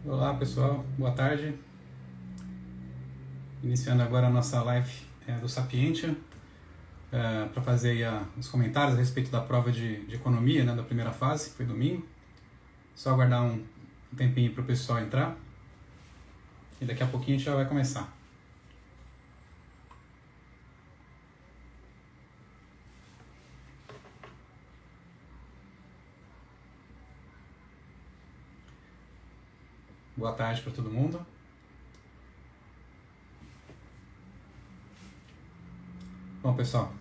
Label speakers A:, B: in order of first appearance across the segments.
A: Olá pessoal, boa tarde. Iniciando agora a nossa live do Sapientia para fazer aí, os comentários a respeito da prova de economia, né, da primeira fase, que foi domingo. Só aguardar um tempinho para o pessoal entrar e daqui a pouquinho a gente já vai começar. Boa tarde para todo mundo. Bom, pessoal,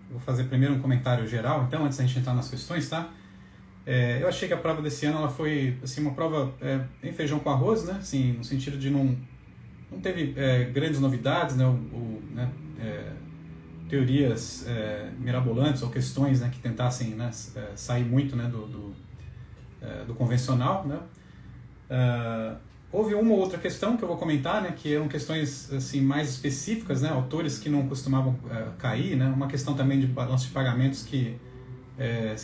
A: vou fazer primeiro um comentário geral, então, antes da gente entrar nas questões, tá? Eu achei que a prova desse ano ela foi assim, uma prova em feijão com arroz, né? Assim, no sentido de não teve grandes novidades, né? Teorias mirabolantes ou questões, né, que tentassem, né, sair muito, né, do convencional, né? Houve uma ou outra questão que eu vou comentar, né, que eram questões assim, mais específicas, né, autores que não costumavam cair, né, uma questão também de balanço de pagamentos que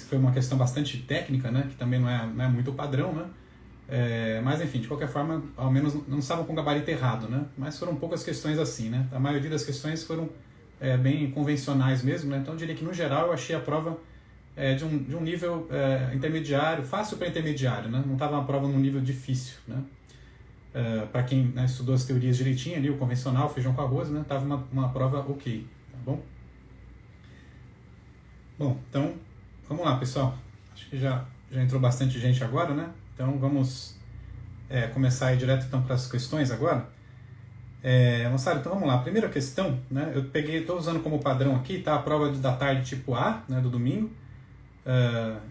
A: foi uma questão bastante técnica, né, que também não é muito padrão, né, mas enfim, de qualquer forma, ao menos não estavam com o gabarito errado, né, mas foram poucas questões assim, né, a maioria das questões foram bem convencionais mesmo, né, então eu diria que no geral eu achei a prova de um nível intermediário, fácil para intermediário, né? Não estava uma prova num nível difícil, né? Para quem, né, estudou as teorias direitinho ali, o convencional, feijão com arroz, né? Tava uma prova ok, tá bom? Bom, então, vamos lá, pessoal. Acho que já entrou bastante gente agora, né? Então, vamos começar aí direto então, para as questões agora. Moçada, então vamos lá. A primeira questão, né? Eu estou usando como padrão aqui, tá? A prova da tarde tipo A, né, do domingo.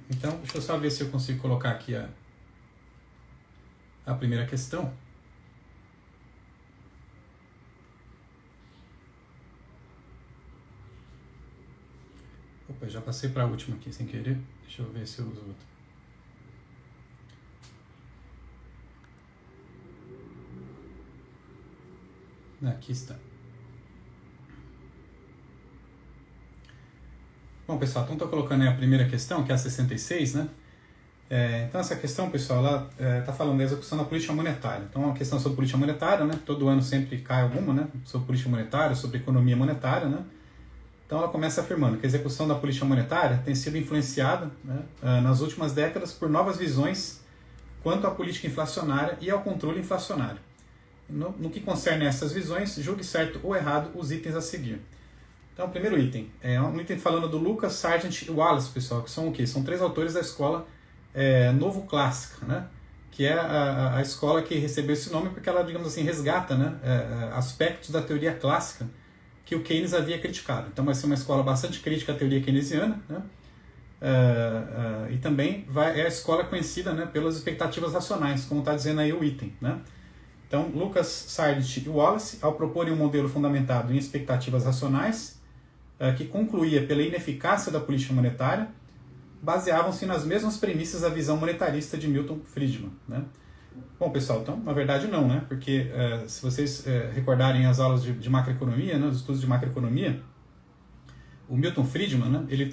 A: Então, deixa eu só ver se eu consigo colocar aqui a primeira questão. Opa, já passei para a última aqui sem querer. Deixa eu ver se eu uso outra. Aqui está. Bom, pessoal, então estou colocando aí a primeira questão, que é a 66, né? Então essa questão, pessoal, ela está falando da execução da política monetária. Então é uma questão sobre política monetária, né? Todo ano sempre cai alguma, né? Sobre política monetária, sobre economia monetária, né? Então ela começa afirmando que a execução da política monetária tem sido influenciada, né, nas últimas décadas por novas visões quanto à política inflacionária e ao controle inflacionário. No que concerne a essas visões, julgue certo ou errado os itens a seguir. Então, o primeiro item é um item falando do Lucas, Sargent e Wallace, pessoal, que são o quê? São três autores da escola Novo Clássica, né? Que é a escola que recebeu esse nome porque ela, digamos assim, resgata, né, aspectos da teoria clássica que o Keynes havia criticado. Então, vai ser uma escola bastante crítica à teoria keynesiana, né? E também é a escola conhecida, né, pelas expectativas racionais, como está dizendo aí o item, né? Então, Lucas, Sargent e Wallace, ao proporem um modelo fundamentado em expectativas racionais, que concluía pela ineficácia da política monetária, baseavam-se nas mesmas premissas da visão monetarista de Milton Friedman, né? Bom, pessoal, então, na verdade não, né? Porque se vocês recordarem as aulas de macroeconomia, né, os estudos de macroeconomia, o Milton Friedman, né, ele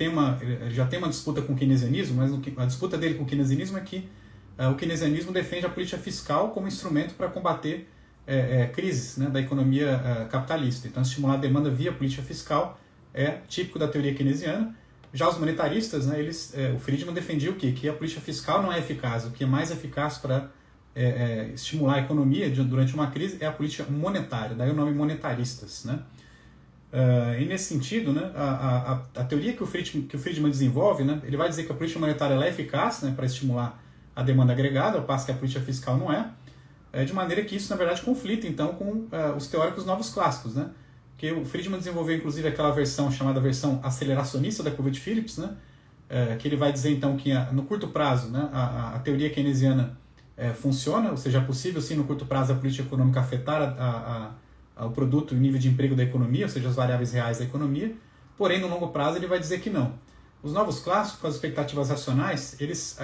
A: já tem uma disputa com o keynesianismo, mas a disputa dele com o keynesianismo é que o keynesianismo defende a política fiscal como instrumento para combater crises, né, da economia capitalista. Então, estimular a demanda via política fiscal é típico da teoria keynesiana. Já os monetaristas, né, o Friedman defendia o quê? Que a política fiscal não é eficaz. O que é mais eficaz para estimular a economia durante uma crise é a política monetária, daí o nome monetaristas, né? E nesse sentido, né, a teoria que o Friedman desenvolve, né, ele vai dizer que a política monetária ela é eficaz, né, para estimular a demanda agregada, ao passo que a política fiscal não de maneira que isso, na verdade, conflita então com os teóricos novos clássicos, né? Que o Friedman desenvolveu inclusive aquela versão chamada versão aceleracionista da curva de Phillips, né? Que ele vai dizer então que no curto prazo, né, a teoria keynesiana funciona, ou seja, é possível sim no curto prazo a política econômica afetar o produto e o nível de emprego da economia, ou seja, as variáveis reais da economia, porém no longo prazo ele vai dizer que não. Os novos clássicos, com as expectativas racionais, eles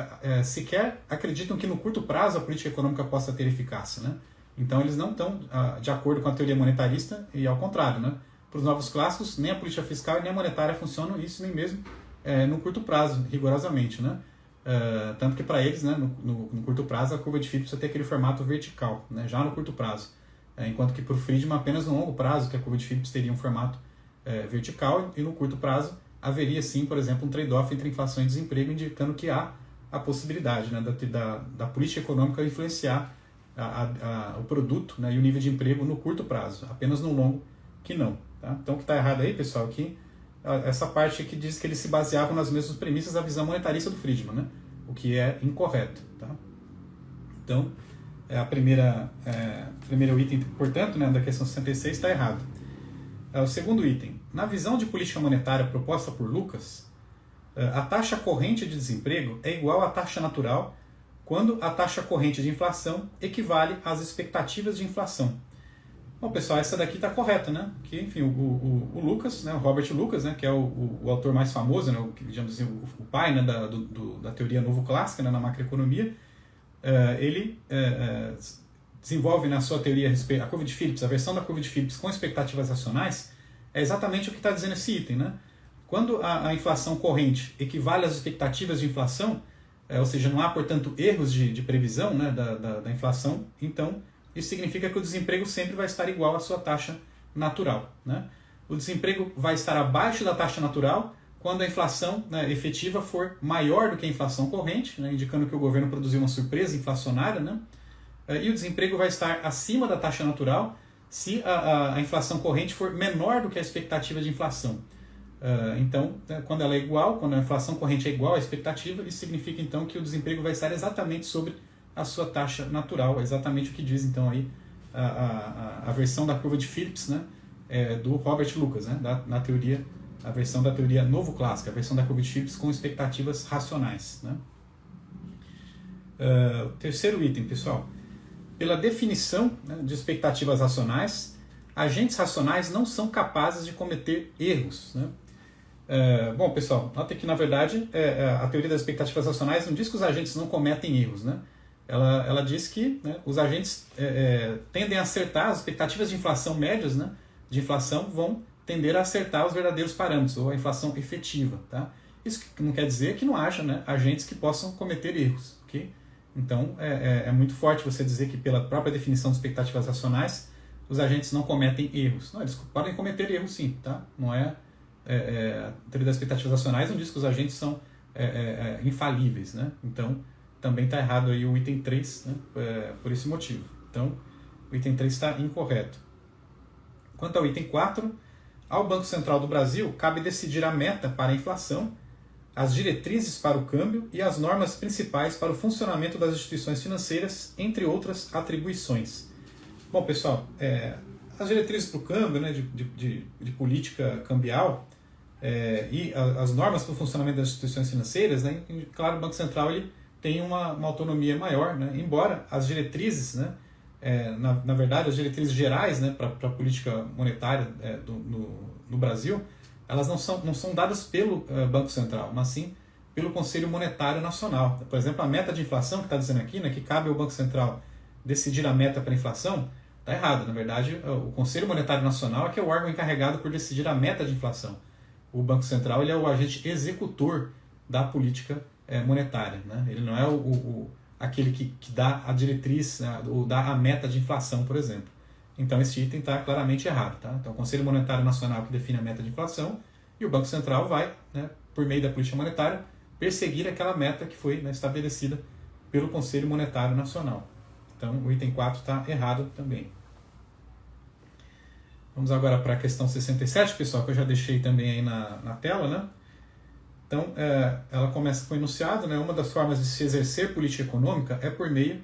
A: sequer acreditam que no curto prazo a política econômica possa ter eficácia, né? Então eles não estão de acordo com a teoria monetarista e ao contrário, né? Para os novos clássicos, nem a política fiscal e nem a monetária funcionam, isso nem mesmo no curto prazo, rigorosamente, né? Tanto que para eles, né, no curto prazo, a curva de Phillips vai ter aquele formato vertical, né, já no curto prazo. Enquanto que para o Friedman, apenas no longo prazo, que a curva de Phillips teria um formato vertical, e no curto prazo haveria sim, por exemplo, um trade-off entre inflação e desemprego, indicando que há a possibilidade, né, da política econômica influenciar o produto, né, e o nível de emprego no curto prazo, apenas no longo que não. Tá? Então o que está errado aí, pessoal, é que essa parte que diz que eles se baseavam nas mesmas premissas da visão monetarista do Friedman, né, o que é incorreto. Tá? Então, o primeiro item, portanto, né, da questão 66 está errado. O segundo item, na visão de política monetária proposta por Lucas, a taxa corrente de desemprego é igual à taxa natural quando a taxa corrente de inflação equivale às expectativas de inflação. Bom, pessoal, essa daqui está correta, né? Que, enfim, o Lucas, né, o Robert Lucas, né, que é o autor mais famoso, né, digamos assim, o pai, né, da teoria novo clássica, né, na macroeconomia, ele desenvolve na sua teoria a curva de Phillips, a versão da curva de Phillips com expectativas racionais, é exatamente o que está dizendo esse item, né? Quando a inflação corrente equivale às expectativas de inflação, ou seja, não há, portanto, erros de previsão, né, da inflação, então isso significa que o desemprego sempre vai estar igual à sua taxa natural. Né? O desemprego vai estar abaixo da taxa natural quando a inflação, né, efetiva for maior do que a inflação corrente, né, indicando que o governo produziu uma surpresa inflacionária, né? E o desemprego vai estar acima da taxa natural se a inflação corrente for menor do que a expectativa de inflação. Então, quando ela é igual, quando a inflação corrente é igual à expectativa, isso significa então que o desemprego vai estar exatamente sobre a sua taxa natural, exatamente o que diz então aí a versão da curva de Phillips, né, do Robert Lucas, né, na teoria, a versão da teoria novo clássica, a versão da curva de Phillips com expectativas racionais. Né. Terceiro item, pessoal, pela definição, né, de expectativas racionais, agentes racionais não são capazes de cometer erros. Né. Bom, pessoal, nota que na verdade a teoria das expectativas racionais não diz que os agentes não cometem erros, né? Ela diz que, né, os agentes tendem a acertar as expectativas de inflação médias, né, de inflação vão tender a acertar os verdadeiros parâmetros, ou a inflação efetiva. Tá? Isso não quer dizer que não haja, né, agentes que possam cometer erros. Okay? Então é muito forte você dizer que pela própria definição de expectativas racionais os agentes não cometem erros. Não, eles podem cometer erros sim. Tá? Não a teoria das expectativas racionais não diz que os agentes são infalíveis. Né? Então também está errado aí o item 3, né, por esse motivo. Então, o item 3 está incorreto. Quanto ao item 4, ao Banco Central do Brasil cabe decidir a meta para a inflação, as diretrizes para o câmbio e as normas principais para o funcionamento das instituições financeiras, entre outras atribuições. Bom, pessoal, as diretrizes para o câmbio, né, de política cambial, e as normas para o funcionamento das instituições financeiras, né, claro, o Banco Central ele tem uma autonomia maior, né? Embora as diretrizes, né, na verdade, as diretrizes gerais, né, para a política monetária no Brasil, elas não são dadas pelo Banco Central, mas sim pelo Conselho Monetário Nacional. Por exemplo, a meta de inflação, que está dizendo aqui, né, que cabe ao Banco Central decidir a meta para a inflação, está errado. Na verdade, o Conselho Monetário Nacional é que é o órgão encarregado por decidir a meta de inflação. O Banco Central ele é o agente executor da política monetária, né? Ele não é aquele que dá a diretriz, né, ou dá a meta de inflação, por exemplo. Então esse item está claramente errado. Tá? Então o Conselho Monetário Nacional que define a meta de inflação e o Banco Central vai, né, por meio da política monetária, perseguir aquela meta que foi, né, estabelecida pelo Conselho Monetário Nacional. Então o item 4 está errado também. Vamos agora para a questão 67, pessoal, que eu já deixei também aí na tela, né? Então, ela começa com o enunciado, né? Uma das formas de se exercer política econômica é por meio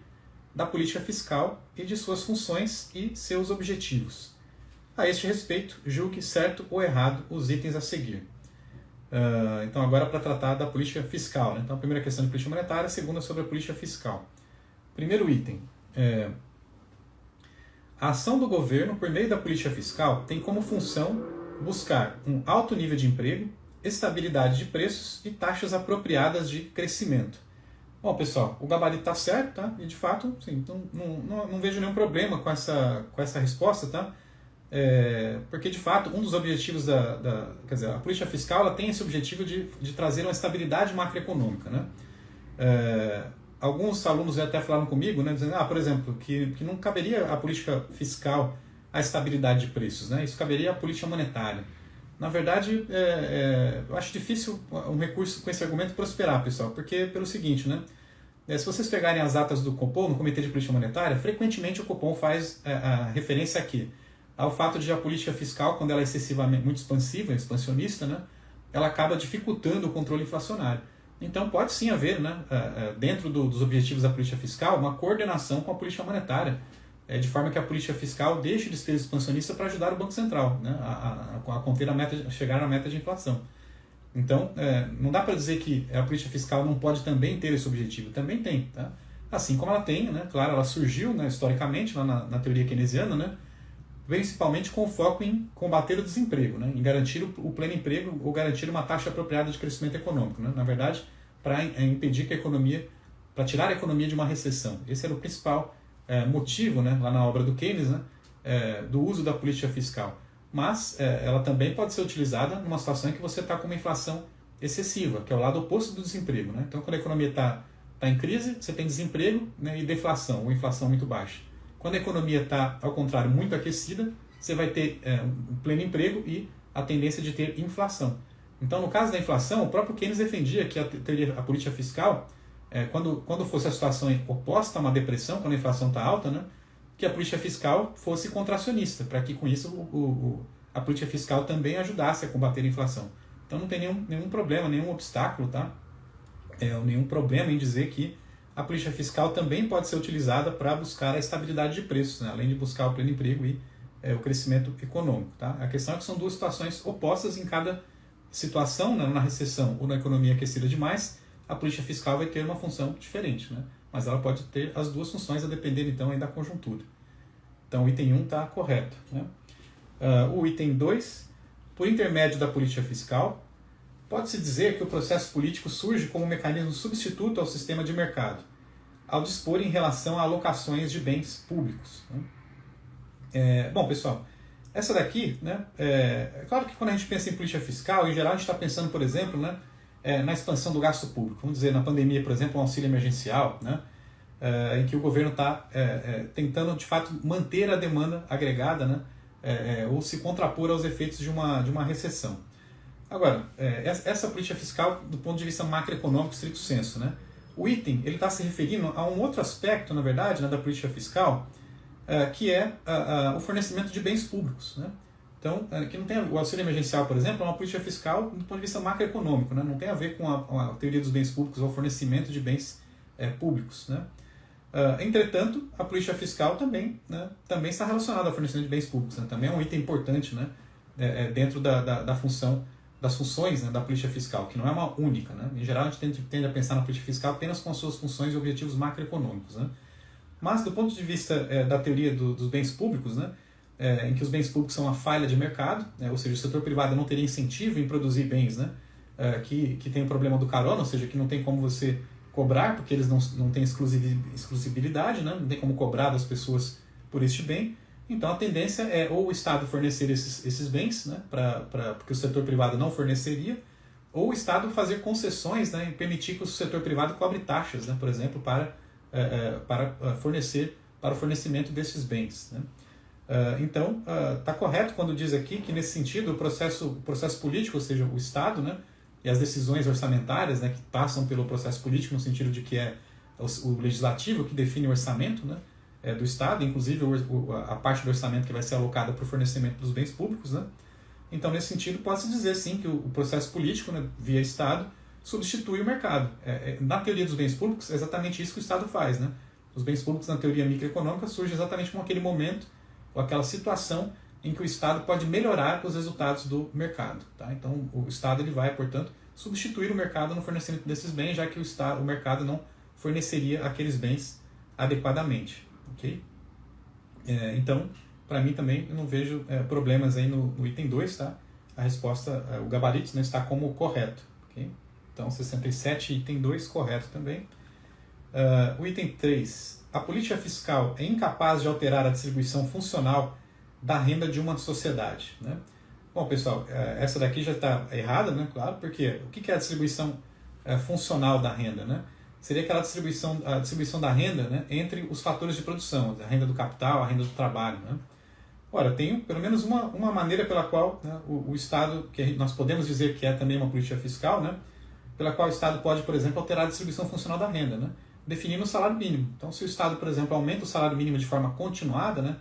A: da política fiscal e de suas funções e seus objetivos. A este respeito, julgue certo ou errado os itens a seguir. Então, agora para tratar da política fiscal. Né? Então, a primeira questão de política monetária, a segunda sobre a política fiscal. Primeiro item. A ação do governo por meio da política fiscal tem como função buscar um alto nível de emprego, estabilidade de preços e taxas apropriadas de crescimento. Bom, pessoal, o gabarito está certo, tá? E de fato, sim, não vejo nenhum problema com essa resposta, tá? Porque de fato, um dos objetivos quer dizer, a política fiscal ela tem esse objetivo de trazer uma estabilidade macroeconômica, né? Alguns alunos até falaram comigo, né, dizendo, por exemplo, que não caberia a política fiscal à estabilidade de preços, né? Isso caberia à política monetária. Na verdade, eu acho difícil um recurso com esse argumento prosperar, pessoal, porque pelo seguinte, né? Se vocês pegarem as atas do Copom, no Comitê de Política Monetária, frequentemente o Copom faz a referência aqui ao fato de a política fiscal, quando ela é excessivamente muito expansiva, expansionista, né, ela acaba dificultando o controle inflacionário. Então pode sim haver, né, dentro dos objetivos da política fiscal, uma coordenação com a política monetária, de forma que a política fiscal deixe de ser expansionista para ajudar o Banco Central, né, a conter a chegar à meta de inflação. Então, não dá para dizer que a política fiscal não pode também ter esse objetivo. Também tem. Tá? Assim como ela tem, né? Claro, ela surgiu, né, historicamente lá na teoria keynesiana, né, principalmente com foco em combater o desemprego, né, em garantir o pleno emprego ou garantir uma taxa apropriada de crescimento econômico. Né? Na verdade, para impedir que a economia, para tirar a economia de uma recessão. Esse era o principal motivo, né, lá na obra do Keynes, né, do uso da política fiscal. Mas ela também pode ser utilizada numa situação em que você está com uma inflação excessiva, que é o lado oposto do desemprego. Né? Então, quando a economia está em crise, você tem desemprego, né, e deflação, ou inflação muito baixa. Quando a economia está, ao contrário, muito aquecida, você vai ter um pleno emprego e a tendência de ter inflação. Então, no caso da inflação, o próprio Keynes defendia que a política fiscal, quando fosse a situação oposta a uma depressão, quando a inflação está alta, né, que a política fiscal fosse contracionista, para que com isso a política fiscal também ajudasse a combater a inflação. Então não tem nenhum problema, nenhum obstáculo, tá? Nenhum problema em dizer que a política fiscal também pode ser utilizada para buscar a estabilidade de preços, né? Além de buscar o pleno emprego e o crescimento econômico. Tá? A questão é que são duas situações opostas em cada situação, né? Na recessão ou na economia aquecida demais, a política fiscal vai ter uma função diferente, né? Mas ela pode ter as duas funções a depender então aí da conjuntura. Então o item 1 está correto. Né? O item 2, por intermédio da política fiscal, pode-se dizer que o processo político surge como um mecanismo substituto ao sistema de mercado, ao dispor em relação a alocações de bens públicos. Né? Bom, pessoal, essa daqui, né, é claro que quando a gente pensa em política fiscal, em geral a gente está pensando, por exemplo, né, na expansão do gasto público. Vamos dizer, na pandemia, por exemplo, um auxílio emergencial, né, em que o governo está tentando, de fato, manter a demanda agregada, né, ou se contrapor aos efeitos de uma recessão. Agora, essa política fiscal, do ponto de vista macroeconômico, stricto sensu, né, o item ele está se referindo a um outro aspecto, na verdade, né, da política fiscal, que é o fornecimento de bens públicos. Né? Então, que não tem o auxílio emergencial, por exemplo, é uma política fiscal do ponto de vista macroeconômico, né? Não tem a ver com a teoria dos bens públicos ou fornecimento de bens públicos. Né? Entretanto, a política fiscal também está relacionada ao fornecimento de bens públicos. Né? Também é um item importante, né? Dentro das funções, né, da política fiscal, que não é uma única. Né? Em geral, a gente tende a pensar na política fiscal apenas com as suas funções e objetivos macroeconômicos. Né? Mas, do ponto de vista da teoria dos bens públicos, né, em que os bens públicos são uma falha de mercado, né, ou seja, o setor privado não teria incentivo em produzir bens, né, que tem o problema do carona, ou seja, que não tem como você cobrar, porque eles não têm exclusibilidade, né, não tem como cobrar das pessoas por este bem. Então, a tendência é ou o Estado fornecer esses bens, né, porque o setor privado não forneceria, ou o Estado fazer concessões, né, e permitir que o setor privado cobre taxas, né, por exemplo, para o fornecimento desses bens. Né? Então, está correto quando diz aqui que, nesse sentido, o processo político, ou seja, o Estado, né, e as decisões orçamentárias, né, que passam pelo processo político, no sentido de que é o legislativo que define o orçamento, né, do Estado, inclusive a parte do orçamento que vai ser alocada para o fornecimento dos bens públicos. Né? Então, nesse sentido, pode-se dizer, sim, que o processo político, né, via Estado, substitui o mercado. Na teoria dos bens públicos, é exatamente isso que o Estado faz. Né? Os bens públicos, na teoria microeconômica, surgem exatamente com aquele momento, ou aquela situação em que o Estado pode melhorar os resultados do mercado. Tá? Então, o Estado ele vai, portanto, substituir o mercado no fornecimento desses bens, já que o mercado não forneceria aqueles bens adequadamente. Okay? Então, para mim também, eu não vejo problemas aí no item 2. Tá? A resposta, o gabarito, né, está como correto. Okay? Então, 67, item 2, correto também. O item 3. A política fiscal é incapaz de alterar a distribuição funcional da renda de uma sociedade. Né? Bom, pessoal, essa daqui já está errada, né? Claro, porque o que é a distribuição funcional da renda? Né? seria aquela distribuição, a distribuição da renda, né, entre os fatores de produção, a renda do capital, a renda do trabalho, né? Ora, tem pelo menos uma maneira pela qual, né, o Estado, que nós podemos dizer que é também uma política fiscal, né, pela qual o Estado pode, por exemplo, alterar a distribuição funcional da renda, né, definindo o salário mínimo. Então, se o Estado, por exemplo, aumenta o salário mínimo de forma continuada, né,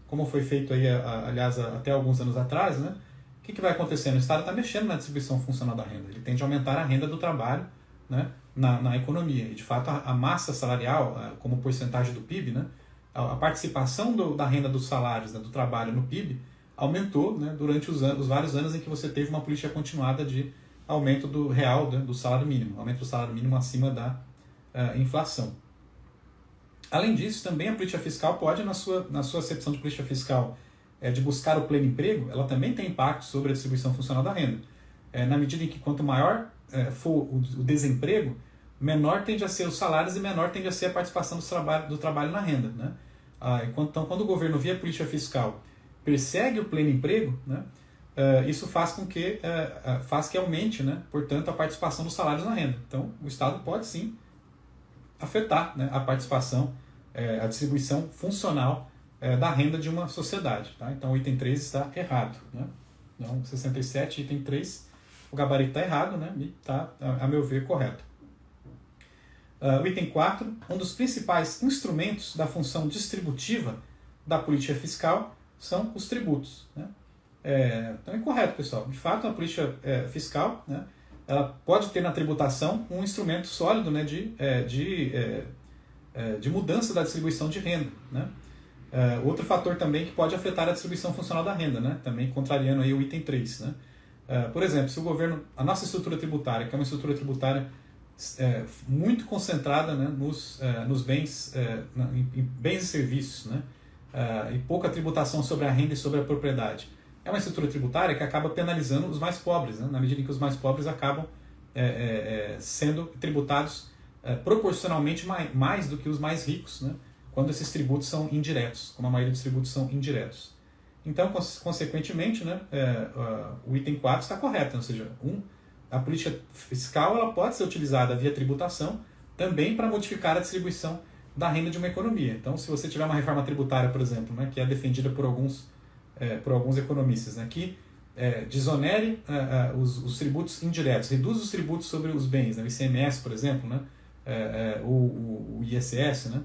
A: como foi feito aí, aliás, até alguns anos atrás, né, o que vai acontecendo? O Estado está mexendo na distribuição funcional da renda. Ele tende a aumentar a renda do trabalho, né, na economia. E, de fato, a massa salarial, como porcentagem do PIB, né, a participação da renda dos salários, né, do trabalho no PIB, aumentou, né, durante os vários anos em que você teve uma política continuada de aumento do real, né, do salário mínimo, aumento do salário mínimo acima da inflação. Além disso, também a política fiscal pode, na sua acepção de política fiscal, de buscar o pleno emprego, ela também tem impacto sobre a distribuição funcional da renda. Na medida em que quanto maior for o desemprego, menor tende a ser os salários e menor tende a ser a participação do trabalho na renda, né? Então, quando o governo, via política fiscal, persegue o pleno emprego, né, isso faz com que aumente, né, portanto, a participação dos salários na renda. Então, o Estado pode sim afetar, né, a participação, a distribuição funcional da renda de uma sociedade. Tá? Então, o item 3 está errado. Né? Então, 67, item 3, o gabarito está errado, né, e está, a meu ver, correto. O item 4, um dos principais instrumentos da função distributiva da política fiscal são os tributos. Né? Então é correto, pessoal. De fato, a política fiscal, né, ela pode ter na tributação um instrumento sólido, né, de mudança da distribuição de renda. Né? Outro fator também que pode afetar a distribuição funcional da renda, né, também contrariando aí o item 3. Né? Por exemplo, se o governo, a nossa estrutura tributária, que é uma estrutura tributária muito concentrada, né, nos bens, em bens e serviços, né, e pouca tributação sobre a renda e sobre a propriedade. É uma estrutura tributária que acaba penalizando os mais pobres, né, na medida em que os mais pobres acabam sendo tributados proporcionalmente mais do que os mais ricos, né, quando esses tributos são indiretos, como a maioria dos tributos são indiretos. Então, consequentemente, né, o item 4 está correto, ou seja, a política fiscal ela pode ser utilizada via tributação também para modificar a distribuição da renda de uma economia. Então, se você tiver uma reforma tributária, por exemplo, né, que é defendida por alguns economistas, né, que desonere os tributos indiretos, reduz os tributos sobre os bens, né, o ICMS, por exemplo, né, o ISS, né,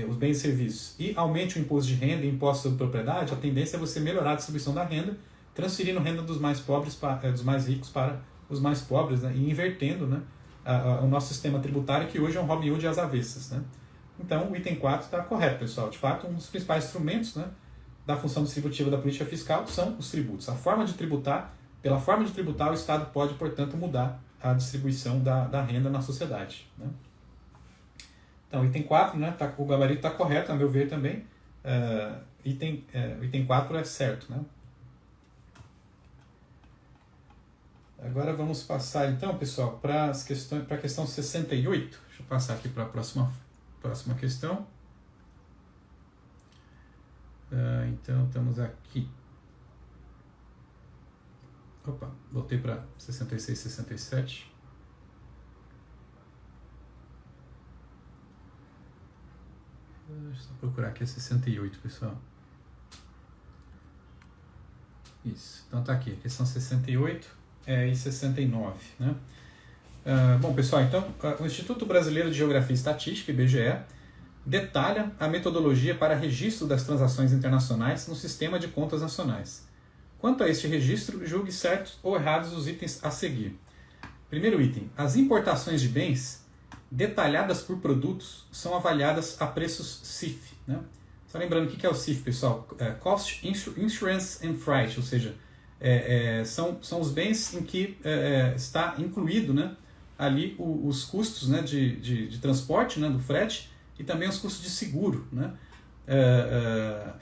A: os bens e serviços, e aumente o imposto de renda e imposto sobre propriedade, a tendência é você melhorar a distribuição da renda, transferindo renda dos mais pobres, dos mais ricos para os mais pobres, né, e invertendo, né, o nosso sistema tributário, que hoje é um Robin Hood às avessas. Né? Então, o item 4 está correto, pessoal. De fato, um dos principais instrumentos, né, da função distributiva da política fiscal são os tributos. A forma de tributar, pela forma de tributar, o Estado pode, portanto, mudar a distribuição da renda na sociedade. Né? Então, item 4, né, o gabarito está correto, a meu ver também. O item 4 é certo. Né? Agora vamos passar, então, pessoal, para a questão 68. Deixa eu passar aqui para a próxima questão. Então, estamos aqui. Opa, voltei para 66, 67. Deixa eu só procurar aqui a 68, pessoal. Isso, então tá aqui, questão 68 e 69, né? Bom, pessoal, então, o Instituto Brasileiro de Geografia e Estatística, IBGE, detalha a metodologia para registro das transações internacionais no sistema de contas nacionais. Quanto a este registro, julgue certos ou errados os itens a seguir. Primeiro item, as importações de bens detalhadas por produtos são avaliadas a preços CIF. Né? Só lembrando o que é o CIF, pessoal? Cost, Insurance and Freight, ou seja, são os bens em que está incluído, né, ali os custos, né, de transporte, né, do frete, e também os custos de seguro. Né?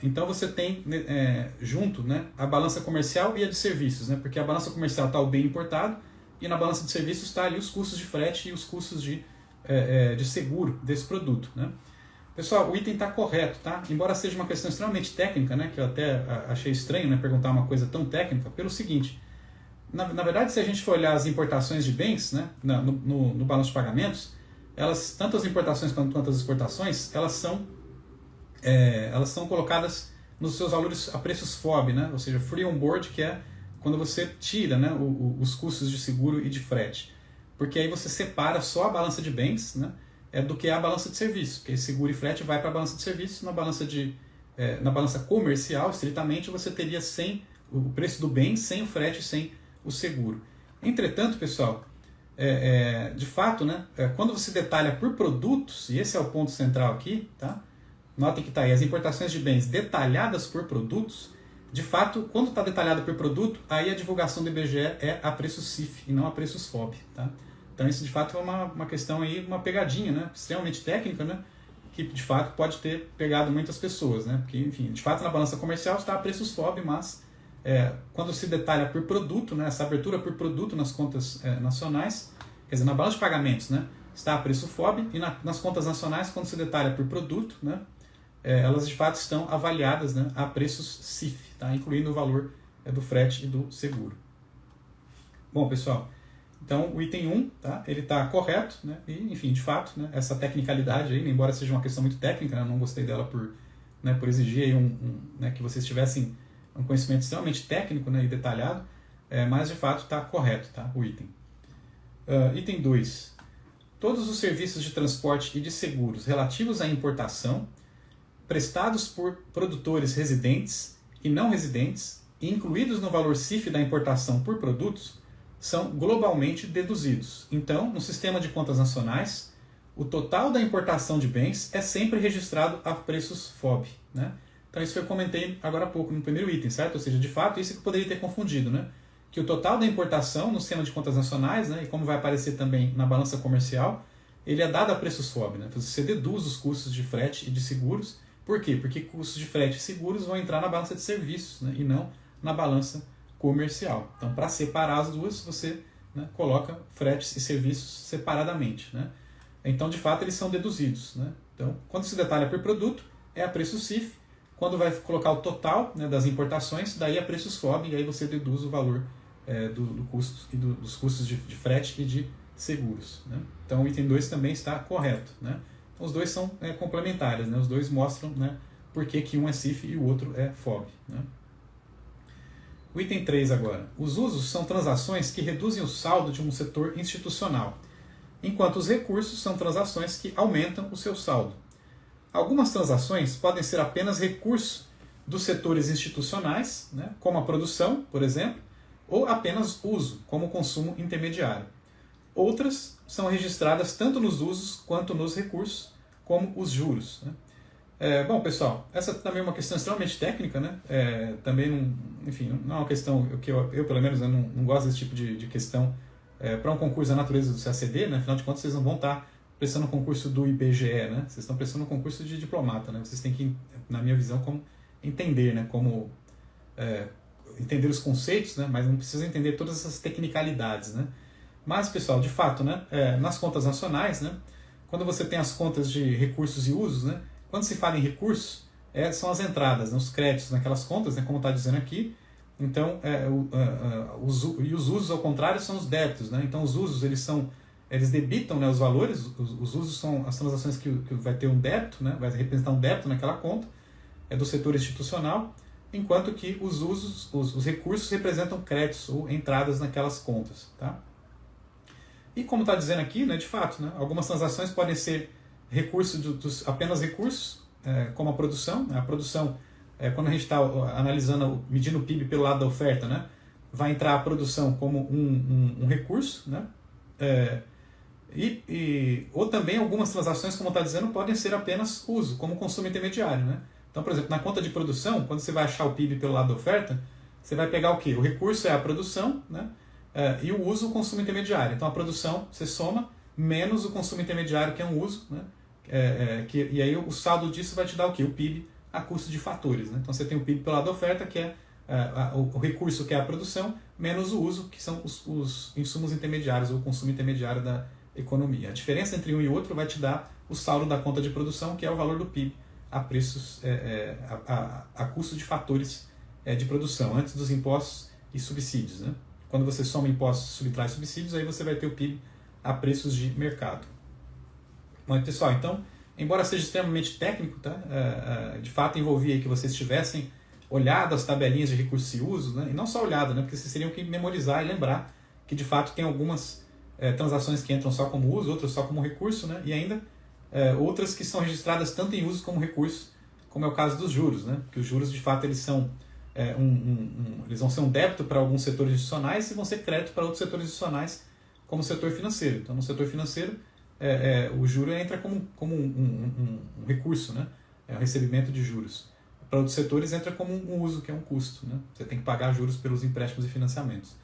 A: Então você tem junto, né, a balança comercial e a de serviços, né, porque a balança comercial está o bem importado e na balança de serviços está ali os custos de frete e os custos de seguro desse produto. Né? Pessoal, o item está correto, tá? Embora seja uma questão extremamente técnica, né, que eu até achei estranho, né, perguntar uma coisa tão técnica, pelo seguinte, na verdade, se a gente for olhar as importações de bens, né, no balanço de pagamentos, elas, tanto as importações quanto as exportações, elas são colocadas nos seus valores a preços FOB, né? Ou seja, Free On Board, que é quando você tira, né, os custos de seguro e de frete. Porque aí você separa só a balança de bens, né, do que a balança de serviço. Porque seguro e frete vai para a balança de serviço, na balança comercial, estritamente, você teria sem o preço do bem, sem o frete, sem o seguro. Entretanto, pessoal, de fato, né, quando você detalha por produtos, e esse é o ponto central aqui, tá? Notem que está aí as importações de bens detalhadas por produtos. De fato, quando está detalhado por produto, aí a divulgação do IBGE é a preços CIF e não a preços FOB. Tá? Então isso de fato é uma questão aí, uma pegadinha, né? Extremamente técnica, né? Que de fato pode ter pegado muitas pessoas, né? Porque, enfim, de fato na balança comercial está a preços FOB, mas quando se detalha por produto, né? Essa abertura por produto nas contas nacionais, quer dizer, na balança de pagamentos, né? Está a preço FOB e nas contas nacionais, quando se detalha por produto, né? Elas de fato estão avaliadas, né, a preços CIF, tá? Incluindo o valor do frete e do seguro. Bom, pessoal, então o item 1, tá? Ele está correto, né? E, enfim, de fato, né, essa tecnicalidade, aí, embora seja uma questão muito técnica, né, eu não gostei dela por exigir aí né, que vocês tivessem um conhecimento extremamente técnico, né, e detalhado, mas de fato está correto, tá? O item. Item 2. Todos os serviços de transporte e de seguros relativos à importação prestados por produtores residentes e não residentes, e incluídos no valor CIF da importação por produtos, são globalmente deduzidos. Então, no sistema de contas nacionais, o total da importação de bens é sempre registrado a preços FOB. Né? Então, isso que eu comentei agora há pouco no primeiro item, certo? Ou seja, de fato, isso que eu poderia ter confundido, né? Que o total da importação no sistema de contas nacionais, né, e como vai aparecer também na balança comercial, ele é dado a preços FOB. Né? Você deduz os custos de frete e de seguros. Por quê? Porque custos de frete e seguros vão entrar na balança de serviços, né, e não na balança comercial. Então, para separar as duas, você, né, coloca fretes e serviços separadamente. Né? Então, de fato, eles são deduzidos. Né? Então, quando se detalha por produto, é a preço CIF. Quando vai colocar o total, né, das importações, daí é preços FOB, e aí você deduz o valor do custo e dos custos de frete e de seguros. Né? Então, o item 2 também está correto. Né? Os dois são complementares, né? Os dois mostram, né, por que um é CIF e o outro é FOB. Né? O item 3 agora. Os usos são transações que reduzem o saldo de um setor institucional, enquanto os recursos são transações que aumentam o seu saldo. Algumas transações podem ser apenas recurso dos setores institucionais, né, como a produção, por exemplo, ou apenas uso, como o consumo intermediário. Outras são registradas tanto nos usos quanto nos recursos, como os juros. Né? Bom, pessoal, essa também é uma questão extremamente técnica, né? Também não é uma questão que eu pelo menos, eu não gosto desse tipo de questão para um concurso da natureza do CACD, né? Afinal de contas, vocês não vão estar prestando um concurso do IBGE, né? Vocês estão prestando um concurso de diplomata, né? Vocês têm que, na minha visão, entender, né? Entender os conceitos, né? Mas não precisam entender todas essas tecnicalidades, né? Mas, pessoal, de fato, né, nas contas nacionais, né, quando você tem as contas de recursos e usos, né, quando se fala em recursos, são as entradas, né, os créditos naquelas contas, né, como está dizendo aqui. Então, e os usos, ao contrário, são os débitos. Né? Então, os usos eles debitam, né, os valores, os usos são as transações que vai ter um débito, né, vai representar um débito naquela conta, do setor institucional, enquanto que os usos, os recursos representam créditos ou entradas naquelas contas. Tá? E como está dizendo aqui, né, de fato, né, algumas transações podem ser apenas recursos, como a produção. Né, a produção, quando a gente está analisando, medindo o PIB pelo lado da oferta, né, vai entrar a produção como um recurso. Né, ou também algumas transações, como está dizendo, podem ser apenas uso, como consumo intermediário. Né? Então, por exemplo, na conta de produção, quando você vai achar o PIB pelo lado da oferta, você vai pegar o quê? O recurso é a produção, né? E o uso, o consumo intermediário. Então a produção você soma menos o consumo intermediário, que é um uso, né? E aí o saldo disso vai te dar o quê? O PIB a custo de fatores. Né? Então você tem o PIB pelo lado da oferta, que é o recurso, que é a produção, menos o uso, que são os insumos intermediários, ou o consumo intermediário da economia. A diferença entre um e outro vai te dar o saldo da conta de produção, que é o valor do PIB a preços, a custo de fatores de produção, antes dos impostos e subsídios. Né? Quando você soma impostos, subtrai subsídios, aí você vai ter o PIB a preços de mercado. Bom, pessoal, então, embora seja extremamente técnico, tá? De fato envolvia aí que vocês tivessem olhado as tabelinhas de recursos e usos, né? E não só olhado, né? Porque vocês teriam que memorizar e lembrar que de fato tem algumas transações que entram só como uso, outras só como recurso, né? E ainda outras que são registradas tanto em uso como recurso, como é o caso dos juros, né? Porque os juros de fato eles são eles vão ser um débito para alguns setores institucionais e vão ser crédito para outros setores institucionais, como o setor financeiro. Então, no setor financeiro, o juro entra como um recurso, né? É um recebimento de juros. Para outros setores, entra como um uso, que é um custo, né? Você tem que pagar juros pelos empréstimos e financiamentos.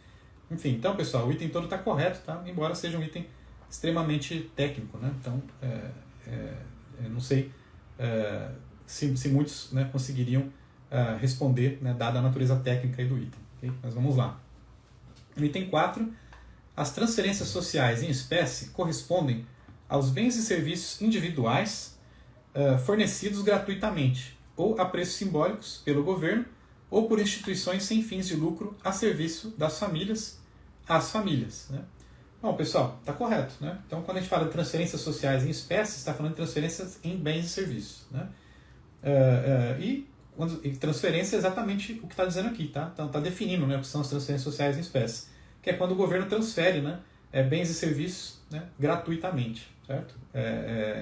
A: Enfim, então, pessoal, o item todo está correto, tá? Embora seja um item extremamente técnico, né? Então, eu não sei se muitos, né, conseguiriam responder, né, dada a natureza técnica aí do item. Okay? Mas vamos lá. No item 4, as transferências sociais em espécie correspondem aos bens e serviços individuais fornecidos gratuitamente ou a preços simbólicos pelo governo ou por instituições sem fins de lucro a serviço das famílias às famílias. Né? Bom, pessoal, está correto. Né? Então, quando a gente fala de transferências sociais em espécie, está falando de transferências em bens e serviços. Né? E transferência é exatamente o que está dizendo aqui, tá? Então está definindo, né, o que são as transferências sociais em espécie, que é quando o governo transfere, né, bens e serviços, né, gratuitamente, certo?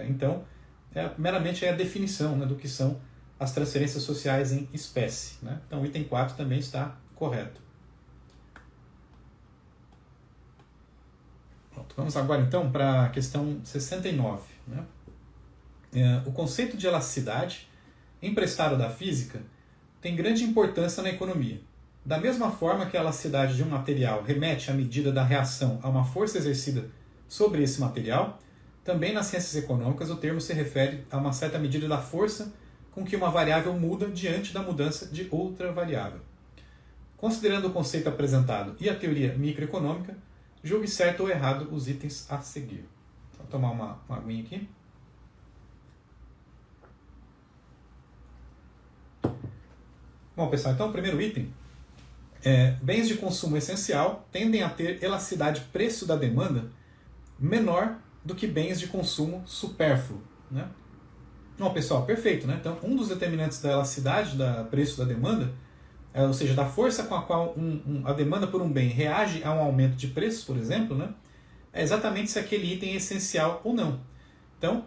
A: Então, meramente é a definição, né, do que são as transferências sociais em espécie. Né? Então o item 4 também está correto. Pronto, vamos agora então para a questão 69. Né? O conceito de elasticidade emprestado da física tem grande importância na economia. Da mesma forma que a elasticidade de um material remete à medida da reação a uma força exercida sobre esse material, também nas ciências econômicas o termo se refere a uma certa medida da força com que uma variável muda diante da mudança de outra variável. Considerando o conceito apresentado e a teoria microeconômica, julgue certo ou errado os itens a seguir. Vou tomar uma aguinha aqui. Bom, pessoal, então o primeiro item bens de consumo essencial tendem a ter elasticidade preço da demanda menor do que bens de consumo supérfluo. Né? Bom, pessoal, perfeito. Né? Então, um dos determinantes da elasticidade da preço da demanda, ou seja, da força com a qual a demanda por um bem reage a um aumento de preço, por exemplo, né? É exatamente se aquele item é essencial ou não. Então,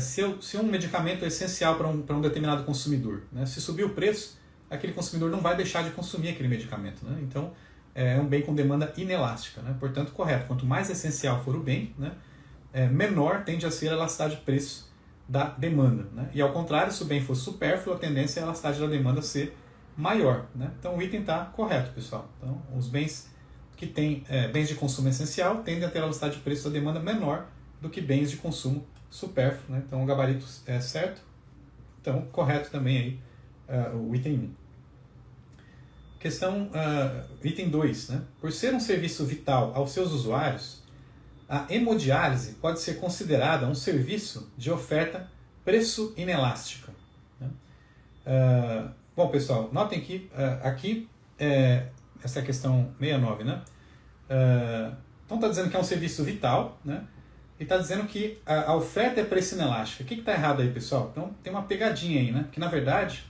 A: se um medicamento é essencial para um determinado consumidor, né? Se subir o preço, aquele consumidor não vai deixar de consumir aquele medicamento. Né? Então, é um bem com demanda inelástica. Né? Portanto, correto. Quanto mais essencial for o bem, né, menor tende a ser a elasticidade de preço da demanda. Né? E ao contrário, se o bem for supérfluo, a tendência é a elasticidade da demanda ser maior. Né? Então, o item está correto, pessoal. Então, os bens que têm bens de consumo essencial tendem a ter a elasticidade de preço da demanda menor do que bens de consumo supérfluo. Né? Então, o gabarito é certo. Então, correto também aí o item 1. Questão item 2. Né? Por ser um serviço vital aos seus usuários, a hemodiálise pode ser considerada um serviço de oferta preço inelástica. Né? Bom, pessoal, notem que aqui, essa é a questão 69, né? Então está dizendo que é um serviço vital, né? E está dizendo que a oferta é preço inelástica. O que está errado aí, pessoal? Então tem uma pegadinha aí, né? Que na verdade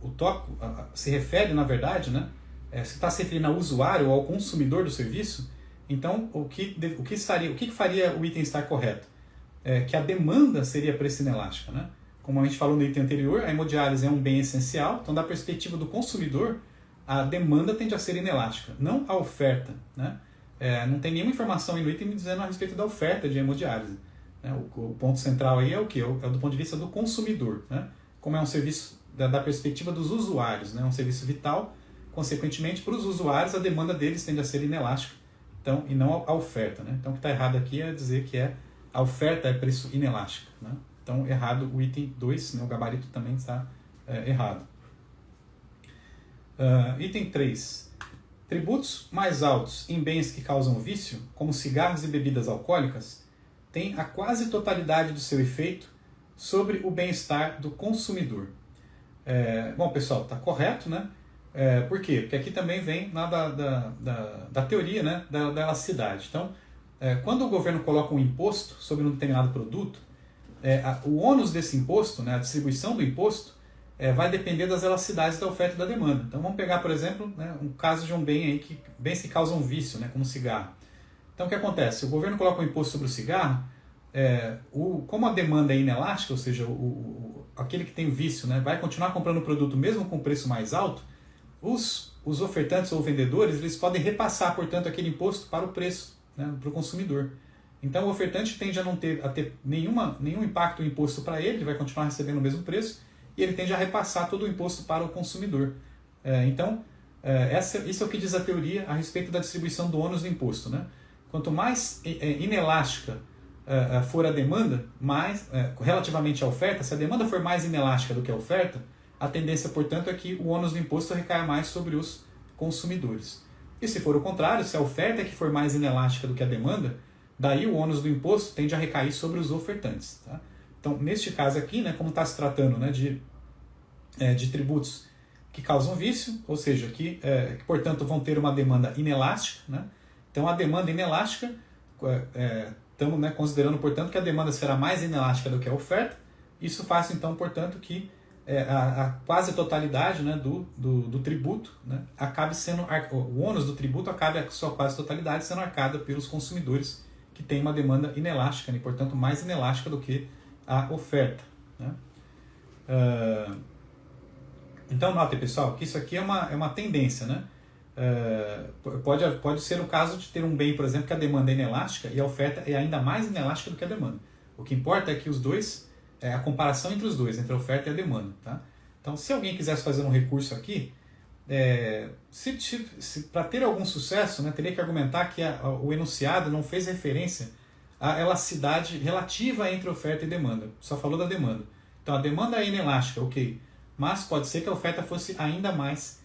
A: o tópico se refere, na verdade, né? Se está se referindo ao usuário ou ao consumidor do serviço, então o que faria o item estar correto? Que a demanda seria preço inelástica, né? Como a gente falou no item anterior, a hemodiálise é um bem essencial, então da perspectiva do consumidor, a demanda tende a ser inelástica, não a oferta, né? Não tem nenhuma informação aí no item dizendo a respeito da oferta de hemodiálise. Né? O ponto central aí é o quê? É do ponto de vista do consumidor. Né? Como é um serviço da perspectiva dos usuários, né? Um serviço vital, consequentemente, para os usuários, a demanda deles tende a ser inelástica, então, e não a oferta. Né? Então, o que está errado aqui é dizer que a oferta é preço inelástico. Né? Então, errado o item 2, né? O gabarito também está errado. Item 3. Tributos mais altos em bens que causam vício, como cigarros e bebidas alcoólicas, têm a quase totalidade do seu efeito sobre o bem-estar do consumidor. Bom, pessoal, está correto, né? Por quê? Porque aqui também vem lá da teoria, né, da elasticidade. Então, quando o governo coloca um imposto sobre um determinado produto, o ônus desse imposto, né, a distribuição do imposto, vai depender das elasticidades da oferta e da demanda. Então vamos pegar, por exemplo, né, um caso de um bem aí bens que causam vício, né, como cigarro. Então o que acontece? O governo coloca um imposto sobre o cigarro, como a demanda é inelástica, ou seja, aquele que tem o vício, né, vai continuar comprando o produto mesmo com preço mais alto, os ofertantes ou vendedores eles podem repassar, portanto, aquele imposto para o preço, né, para o consumidor. Então o ofertante tende a ter nenhum impacto no imposto para ele vai continuar recebendo o mesmo preço, e ele tende a repassar todo o imposto para o consumidor. Isso é o que diz a teoria a respeito da distribuição do ônus do imposto, né? Quanto mais inelástica for a demanda, relativamente à oferta, se a demanda for mais inelástica do que a oferta, a tendência, portanto, é que o ônus do imposto recaia mais sobre os consumidores. E se for o contrário, se a oferta é que for mais inelástica do que a demanda, daí o ônus do imposto tende a recair sobre os ofertantes. Tá? Então, neste caso aqui, né, como está se tratando, né, de tributos que causam vício, ou seja, que portanto vão ter uma demanda inelástica, né? Então a demanda inelástica, estamos, né, considerando, portanto, que a demanda será mais inelástica do que a oferta. Isso faz, então, portanto, que a quase totalidade, né, do tributo, né, acabe sendo, o ônus do tributo acabe a sua quase totalidade sendo arcada pelos consumidores que têm uma demanda inelástica, né, portanto mais inelástica do que a oferta. Né? Então notem, pessoal, que isso aqui é uma tendência. Né? Pode ser o caso de ter um bem, por exemplo, que a demanda é inelástica e a oferta é ainda mais inelástica do que a demanda. O que importa é que os dois, a comparação entre os dois, entre a oferta e a demanda. Tá? Então, se alguém quisesse fazer um recurso aqui, para ter algum sucesso, né, teria que argumentar que o enunciado não fez referência à elasticidade relativa entre oferta e demanda. Só falou da demanda. Então, a demanda é inelástica, ok. Mas pode ser que a oferta fosse ainda mais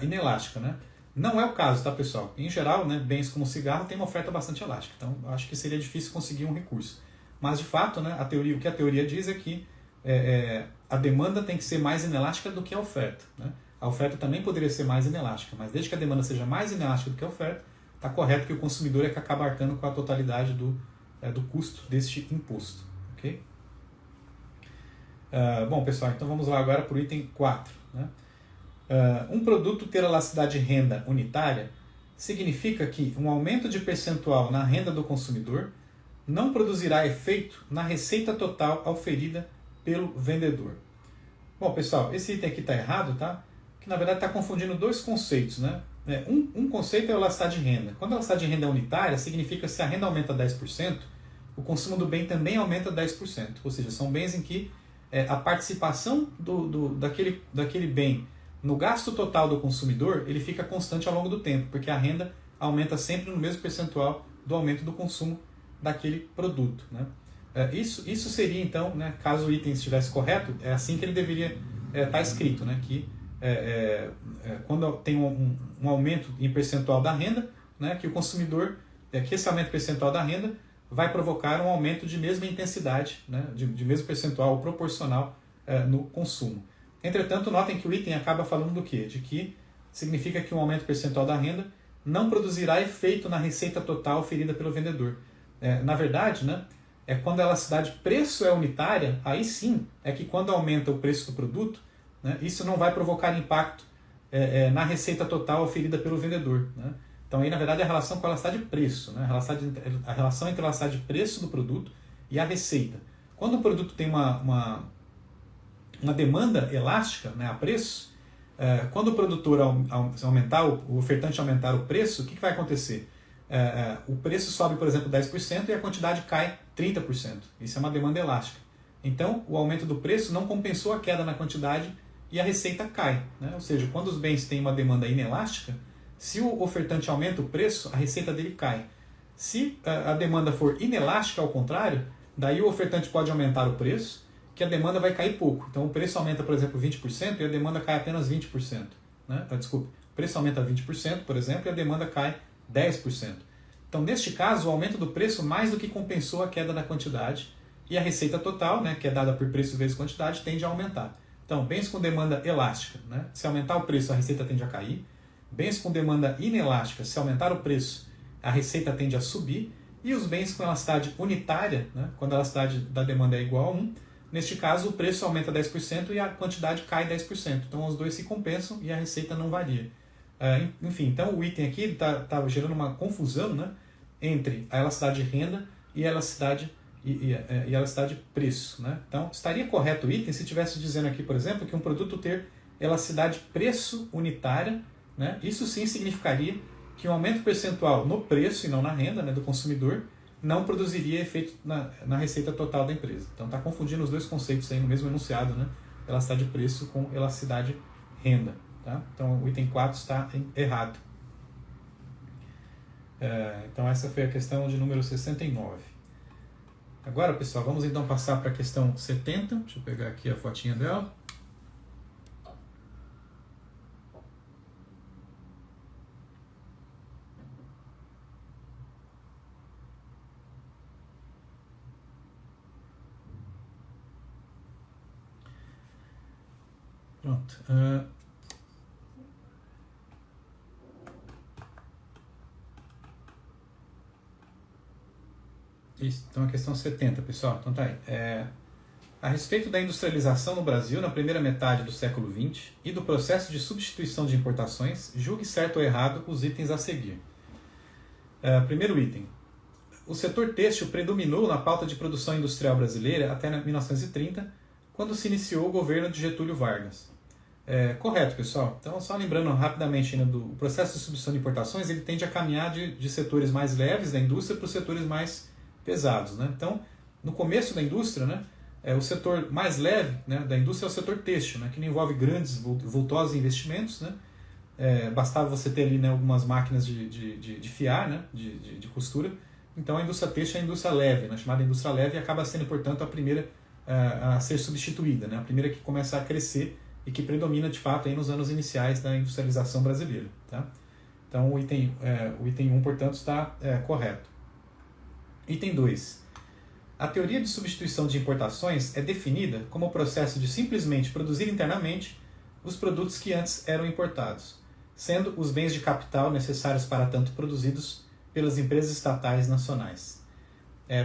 A: inelástica. Né? Não é o caso, tá, pessoal? Em geral, né, bens como cigarro tem uma oferta bastante elástica. Então, acho que seria difícil conseguir um recurso. Mas, de fato, né, o que a teoria diz é que a demanda tem que ser mais inelástica do que a oferta. Né? A oferta também poderia ser mais inelástica, mas desde que a demanda seja mais inelástica do que a oferta, está correto que o consumidor é que acaba arcando com a totalidade do custo deste imposto. Okay? Bom, pessoal, então vamos lá agora para o item 4. Né? Um produto ter elasticidade de renda unitária significa que um aumento de percentual na renda do consumidor não produzirá efeito na receita total auferida pelo vendedor. Bom, pessoal, esse item aqui está errado, tá? Que na verdade está confundindo dois conceitos. Né? Um conceito é a elasticidade de renda. Quando a elasticidade de renda é unitária, significa que se a renda aumenta 10%, o consumo do bem também aumenta 10%. Ou seja, são bens em que a participação daquele bem no gasto total do consumidor ele fica constante ao longo do tempo, porque a renda aumenta sempre no mesmo percentual do aumento do consumo daquele produto. Né? Isso seria, então, né, caso o item estivesse correto, é assim que ele deveria estar escrito, né, que quando tem um aumento em percentual da renda, né, que o consumidor, que esse aumento percentual da renda vai provocar um aumento de mesma intensidade, né, de mesmo percentual proporcional no consumo. Entretanto, notem que o item acaba falando do quê? De que significa que um aumento percentual da renda não produzirá efeito na receita total oferida pelo vendedor. Na verdade, né, quando a elasticidade preço é unitária, aí sim é que quando aumenta o preço do produto, né, isso não vai provocar impacto na receita total oferida pelo vendedor. Né? Então aí na verdade é a relação com a elasticidade de preço, né? A relação entre a elasticidade de preço do produto e a receita. Quando o produto tem uma demanda elástica, né, a preço, quando o produtor aumentar, o ofertante aumentar o preço, o que vai acontecer? O preço sobe, por exemplo, 10% e a quantidade cai 30%. Isso é uma demanda elástica. Então, o aumento do preço não compensou a queda na quantidade e a receita cai. Né? Ou seja, quando os bens têm uma demanda inelástica, se o ofertante aumenta o preço, a receita dele cai. Se a demanda for inelástica, ao contrário, daí o ofertante pode aumentar o preço, que a demanda vai cair pouco. Então, o preço aumenta, por exemplo, 20% e a demanda cai apenas 20%. Né? Desculpa, o preço aumenta 20%, por exemplo, e a demanda cai 10%. Então, neste caso, o aumento do preço mais do que compensou a queda na quantidade e a receita total, né, que é dada por preço vezes quantidade, tende a aumentar. Então, bens com demanda elástica, né, se aumentar o preço, a receita tende a cair. Bens com demanda inelástica, se aumentar o preço, a receita tende a subir. e os bens com elasticidade unitária, né, quando a elasticidade da demanda é igual a 1, neste caso o preço aumenta 10% e a quantidade cai 10%. Então os dois se compensam e a receita não varia. Enfim, então o item aqui está gerando uma confusão, né, entre a elasticidade de renda e a elasticidade e elasticidade de preço, né? Então, estaria correto o item se estivesse dizendo aqui, por exemplo, que um produto ter elasticidade preço unitária, né? Isso sim significaria que um aumento percentual no preço e não na renda, né, do consumidor não produziria efeito na receita total da empresa. Então, está confundindo os dois conceitos aí no mesmo enunciado, né? Elasticidade de preço com elasticidade renda. Tá? Então, o item 4 está errado. Então, essa foi a questão de número 69. Agora, pessoal, vamos então passar para a questão 70. Deixa eu pegar aqui a fotinha dela. Pronto. Isso, então a questão 70, pessoal. Então tá aí. A respeito da industrialização no Brasil na primeira metade do século XX e do processo de substituição de importações, julgue certo ou errado os itens a seguir. Primeiro item. O setor têxtil predominou na pauta de produção industrial brasileira até 1930, quando se iniciou o governo de Getúlio Vargas. Correto, pessoal. Então, só lembrando rapidamente ainda do processo de substituição de importações, ele tende a caminhar de setores mais leves da indústria para os setores mais pesados, né? Então, no começo da indústria, né, o setor mais leve, né, da indústria é o setor têxtil, né, que não envolve grandes, vultosos investimentos, né? Bastava você ter ali, né, algumas máquinas de fiar, né, de costura. Então, a indústria têxtil é a indústria leve, né, chamada indústria leve, e acaba sendo, portanto, a primeira a ser substituída, né, a primeira que começa a crescer e que predomina, de fato, aí nos anos iniciais da industrialização brasileira. Tá? Então, o item 1, portanto, está correto. Item 2. A teoria de substituição de importações é definida como o processo de simplesmente produzir internamente os produtos que antes eram importados, sendo os bens de capital necessários para tanto produzidos pelas empresas estatais nacionais.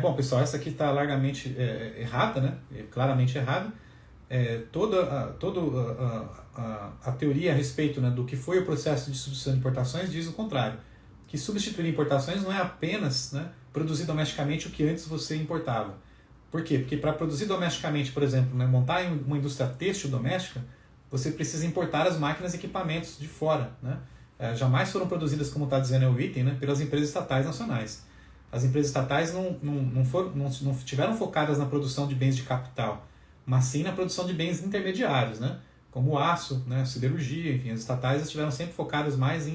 A: Bom, pessoal, essa aqui está largamente errada, né? Claramente errada. Toda a teoria a respeito, né, do que foi o processo de substituição de importações diz o contrário, que substituir importações não é apenas, né, produzir domesticamente o que antes você importava. Por quê? Porque para produzir domesticamente, por exemplo, né, montar uma indústria têxtil doméstica, você precisa importar as máquinas e equipamentos de fora. Né? Jamais foram produzidas, como está dizendo o item, né, pelas empresas estatais nacionais. As empresas estatais não estiveram focadas na produção de bens de capital, mas sim na produção de bens intermediários, né? Como o aço, né? Siderurgia, enfim, as estatais estiveram sempre focadas mais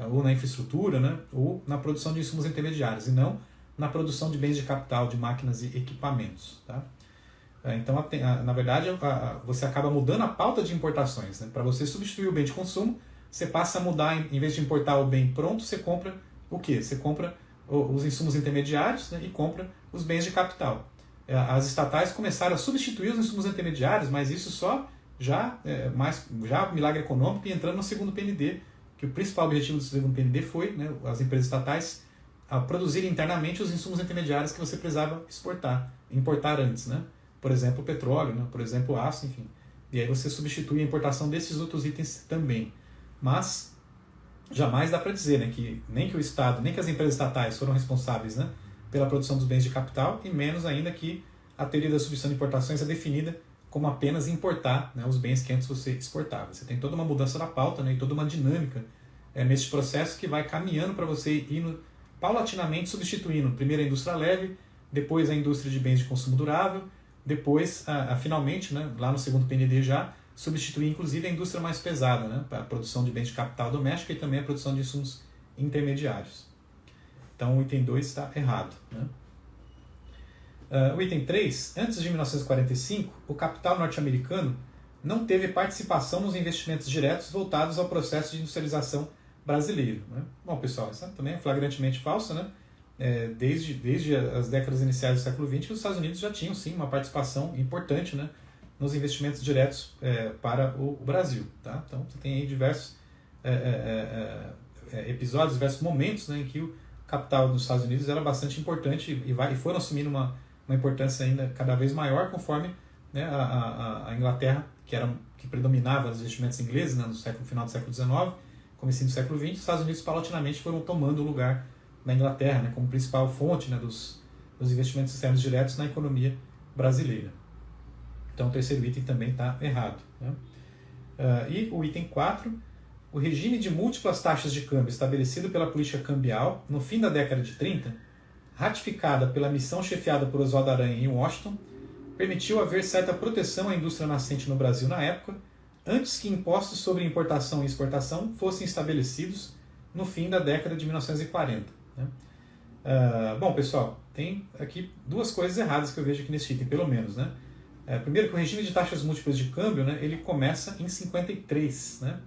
A: ou na infraestrutura, né? Ou na produção de insumos intermediários, e não na produção de bens de capital, de máquinas e equipamentos. Tá? Então, na verdade, você acaba mudando a pauta de importações. Né? Para você substituir o bem de consumo, você passa a mudar, em vez de importar o bem pronto, você compra o quê? Você compra os insumos intermediários, né? E compra os bens de capital. As estatais começaram a substituir os insumos intermediários, mas isso só já milagre econômico, e entrando no segundo PND, que o principal objetivo do segundo PND foi, né, as empresas estatais produzirem internamente os insumos intermediários que você precisava importar antes, né? Por exemplo, o petróleo, né? Por exemplo, o aço, enfim. E aí você substitui a importação desses outros itens também. Mas jamais dá para dizer, né, que nem que o Estado, nem que as empresas estatais foram responsáveis, né, pela produção dos bens de capital, e menos ainda que a teoria da substituição de importações é definida como apenas importar, né, os bens que antes você exportava. Você tem toda uma mudança da pauta, né, e toda uma dinâmica nesse processo que vai caminhando para você ir paulatinamente substituindo primeiro a indústria leve, depois a indústria de bens de consumo durável, depois, finalmente, né, lá no segundo PND já, substituir inclusive a indústria mais pesada, né, para a produção de bens de capital doméstica e também a produção de insumos intermediários. Então o item 2 está errado. Né? O item 3, antes de 1945, o capital norte-americano não teve participação nos investimentos diretos voltados ao processo de industrialização brasileiro. Né? Bom, pessoal, essa também é flagrantemente falsa, né? Desde as décadas iniciais do século XX, os Estados Unidos já tinham, sim, uma participação importante, né, nos investimentos diretos para o Brasil. Tá? Então, você tem aí diversos episódios, diversos momentos, né, em que o capital dos Estados Unidos era bastante importante e foram assumindo uma importância ainda cada vez maior conforme, né, a Inglaterra, que predominava os investimentos ingleses, né, no final do século XIX, comecinho do século XX, os Estados Unidos paulatinamente foram tomando o lugar na Inglaterra, né, como principal fonte, né, dos investimentos externos diretos na economia brasileira. Então o terceiro item também está errado, né? E o item 4, o regime de múltiplas taxas de câmbio estabelecido pela política cambial no fim da década de 30, ratificada pela missão chefiada por Oswaldo Aranha em Washington, permitiu haver certa proteção à indústria nascente no Brasil na época, antes que impostos sobre importação e exportação fossem estabelecidos no fim da década de 1940. Né? Bom, pessoal, tem aqui duas coisas erradas que eu vejo aqui nesse item, pelo menos. Né? Primeiro, que o regime de taxas múltiplas de câmbio, né, ele começa em 53, né,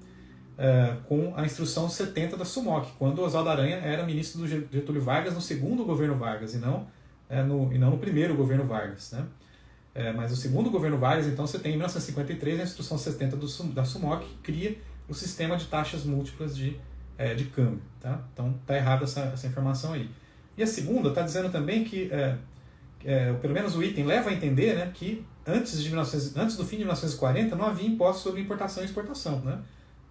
A: com a instrução 70 da SUMOC, quando Oswaldo Aranha era ministro do Getúlio Vargas no segundo governo Vargas, e não no primeiro governo Vargas. Né? Mas o segundo governo Vargas, então, você tem em 1953 a instrução 70 da SUMOC, que cria o sistema de taxas múltiplas de câmbio. Tá? Então, está errada essa informação aí. E a segunda está dizendo também que, pelo menos o item leva a entender, né, que antes do fim de 1940 não havia impostos sobre importação e exportação, né?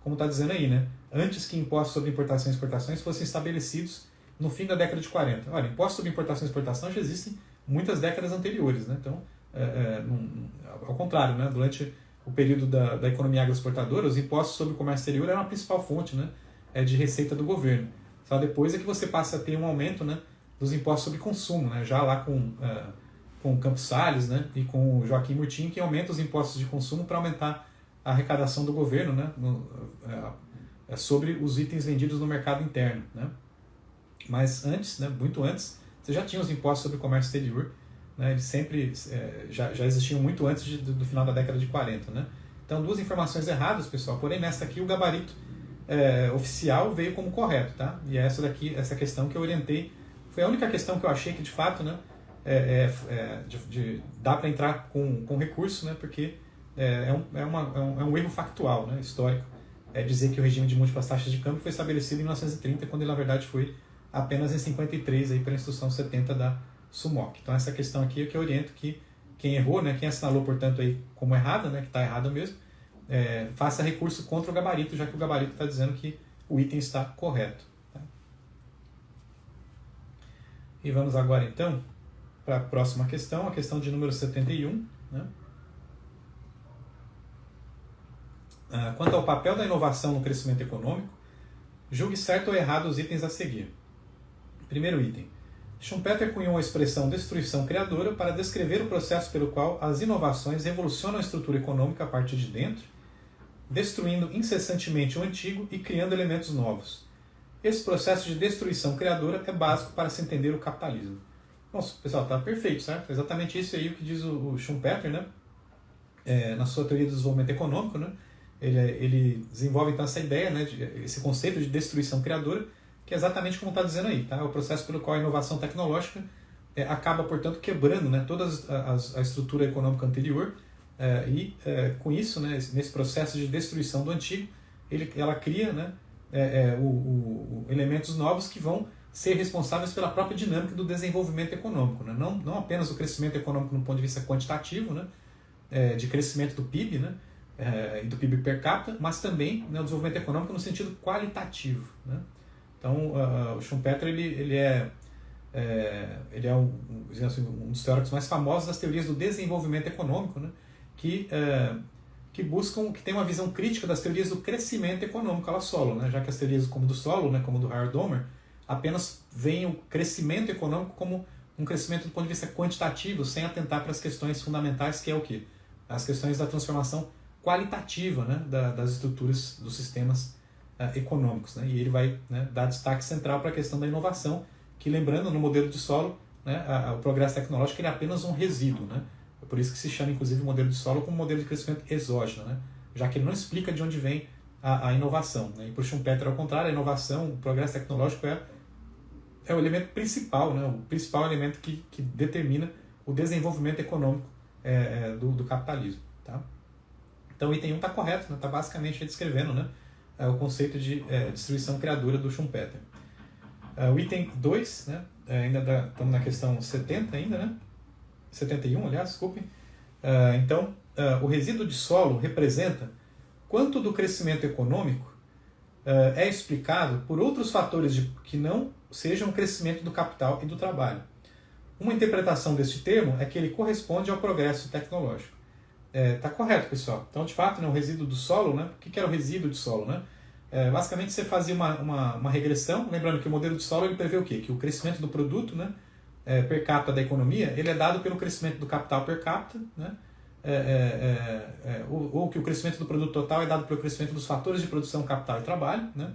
A: Como está dizendo aí, né? Antes que impostos sobre importação e exportações fossem estabelecidos no fim da década de 40. Olha, impostos sobre importação e exportação já existem muitas décadas anteriores, né? Então, ao contrário, né? Durante o período da economia agroexportadora, os impostos sobre o comércio exterior eram a principal fonte, né, de receita do governo. Só depois é que você passa a ter um aumento, né, dos impostos sobre consumo, né? Já lá com o Campos Salles, né, e com o Joaquim Murtinho, que aumenta os impostos de consumo para aumentar a arrecadação do governo, né, sobre os itens vendidos no mercado interno. Né. Mas antes, né, muito antes, você já tinha os impostos sobre o comércio exterior, né, eles sempre já existiam muito antes do final da década de 40. Né. Então, duas informações erradas, pessoal, porém nessa aqui o gabarito oficial veio como correto. Tá? E essa questão que eu orientei, foi a única questão que eu achei que de fato, né, dá para entrar com recurso, né, porque é um erro factual, né, histórico, dizer que o regime de múltiplas taxas de câmbio foi estabelecido em 1930, quando ele na verdade foi apenas em 53 aí, pela instrução 70 da SUMOC. Então essa questão aqui é que eu oriento que quem errou, né, quem assinalou portanto aí como errada, né, que está errado mesmo, faça recurso contra o gabarito, já que o gabarito está dizendo que o item está correto. Tá? E vamos agora então para a próxima questão, a questão de número 71. Né? Quanto ao papel da inovação no crescimento econômico, julgue certo ou errado os itens a seguir. Primeiro item. Schumpeter cunhou a expressão destruição criadora para descrever o processo pelo qual as inovações revolucionam a estrutura econômica a partir de dentro, destruindo incessantemente o antigo e criando elementos novos. Esse processo de destruição criadora é básico para se entender o capitalismo. Bom, pessoal, está perfeito, certo? É exatamente isso aí o que diz o Schumpeter, né? Na sua teoria do desenvolvimento econômico, né? Ele desenvolve então essa ideia, né, esse conceito de destruição criadora, que é exatamente como está dizendo aí, tá? É o processo pelo qual a inovação tecnológica acaba, portanto, quebrando, né, toda a estrutura econômica anterior com isso, né, nesse processo de destruição do antigo, ela cria, né, elementos novos que vão ser responsáveis pela própria dinâmica do desenvolvimento econômico, né? Não apenas o crescimento econômico no ponto de vista quantitativo, né, de crescimento do PIB, né, e do PIB per capita, mas também, né, o desenvolvimento econômico no sentido qualitativo. Né? Então, o Schumpeter ele é um dos teóricos mais famosos das teorias do desenvolvimento econômico, né, que tem uma visão crítica das teorias do crescimento econômico ela solo, né, já que as teorias como do Solow, né, como do Howard Domer, apenas veem o crescimento econômico como um crescimento do ponto de vista quantitativo, sem atentar para as questões fundamentais, que é o quê? As questões da transformação qualitativa, né, das estruturas dos sistemas econômicos. Né, e ele vai, né, dar destaque central para a questão da inovação, que, lembrando, no modelo de Solow, né, o progresso tecnológico ele é apenas um resíduo. Né, é por isso que se chama, inclusive, o modelo de Solow como modelo de crescimento exógeno, né, já que ele não explica de onde vem a inovação. Né, e para o Schumpeter, ao contrário, a inovação, o progresso tecnológico é o elemento principal, né, o principal elemento que determina o desenvolvimento econômico do capitalismo. Tá? Então o item 1 está correto, está, né, basicamente descrevendo, né, o conceito de destruição criadora do Schumpeter. O item 2, né? Ainda estamos na questão 70 ainda, né? 71, aliás, desculpe. Então, o resíduo de solo representa quanto do crescimento econômico é explicado por outros fatores que não sejam o crescimento do capital e do trabalho. Uma interpretação deste termo é que ele corresponde ao progresso tecnológico. Tá correto, pessoal. Então, de fato, né, o resíduo do solo, né? O que era o resíduo de solo, né? Basicamente, você fazia uma regressão, lembrando que o modelo de solo ele prevê o quê? Que o crescimento do produto, né, per capita da economia, ele é dado pelo crescimento do capital per capita, né? Ou que o crescimento do produto total é dado pelo crescimento dos fatores de produção, capital e trabalho, né?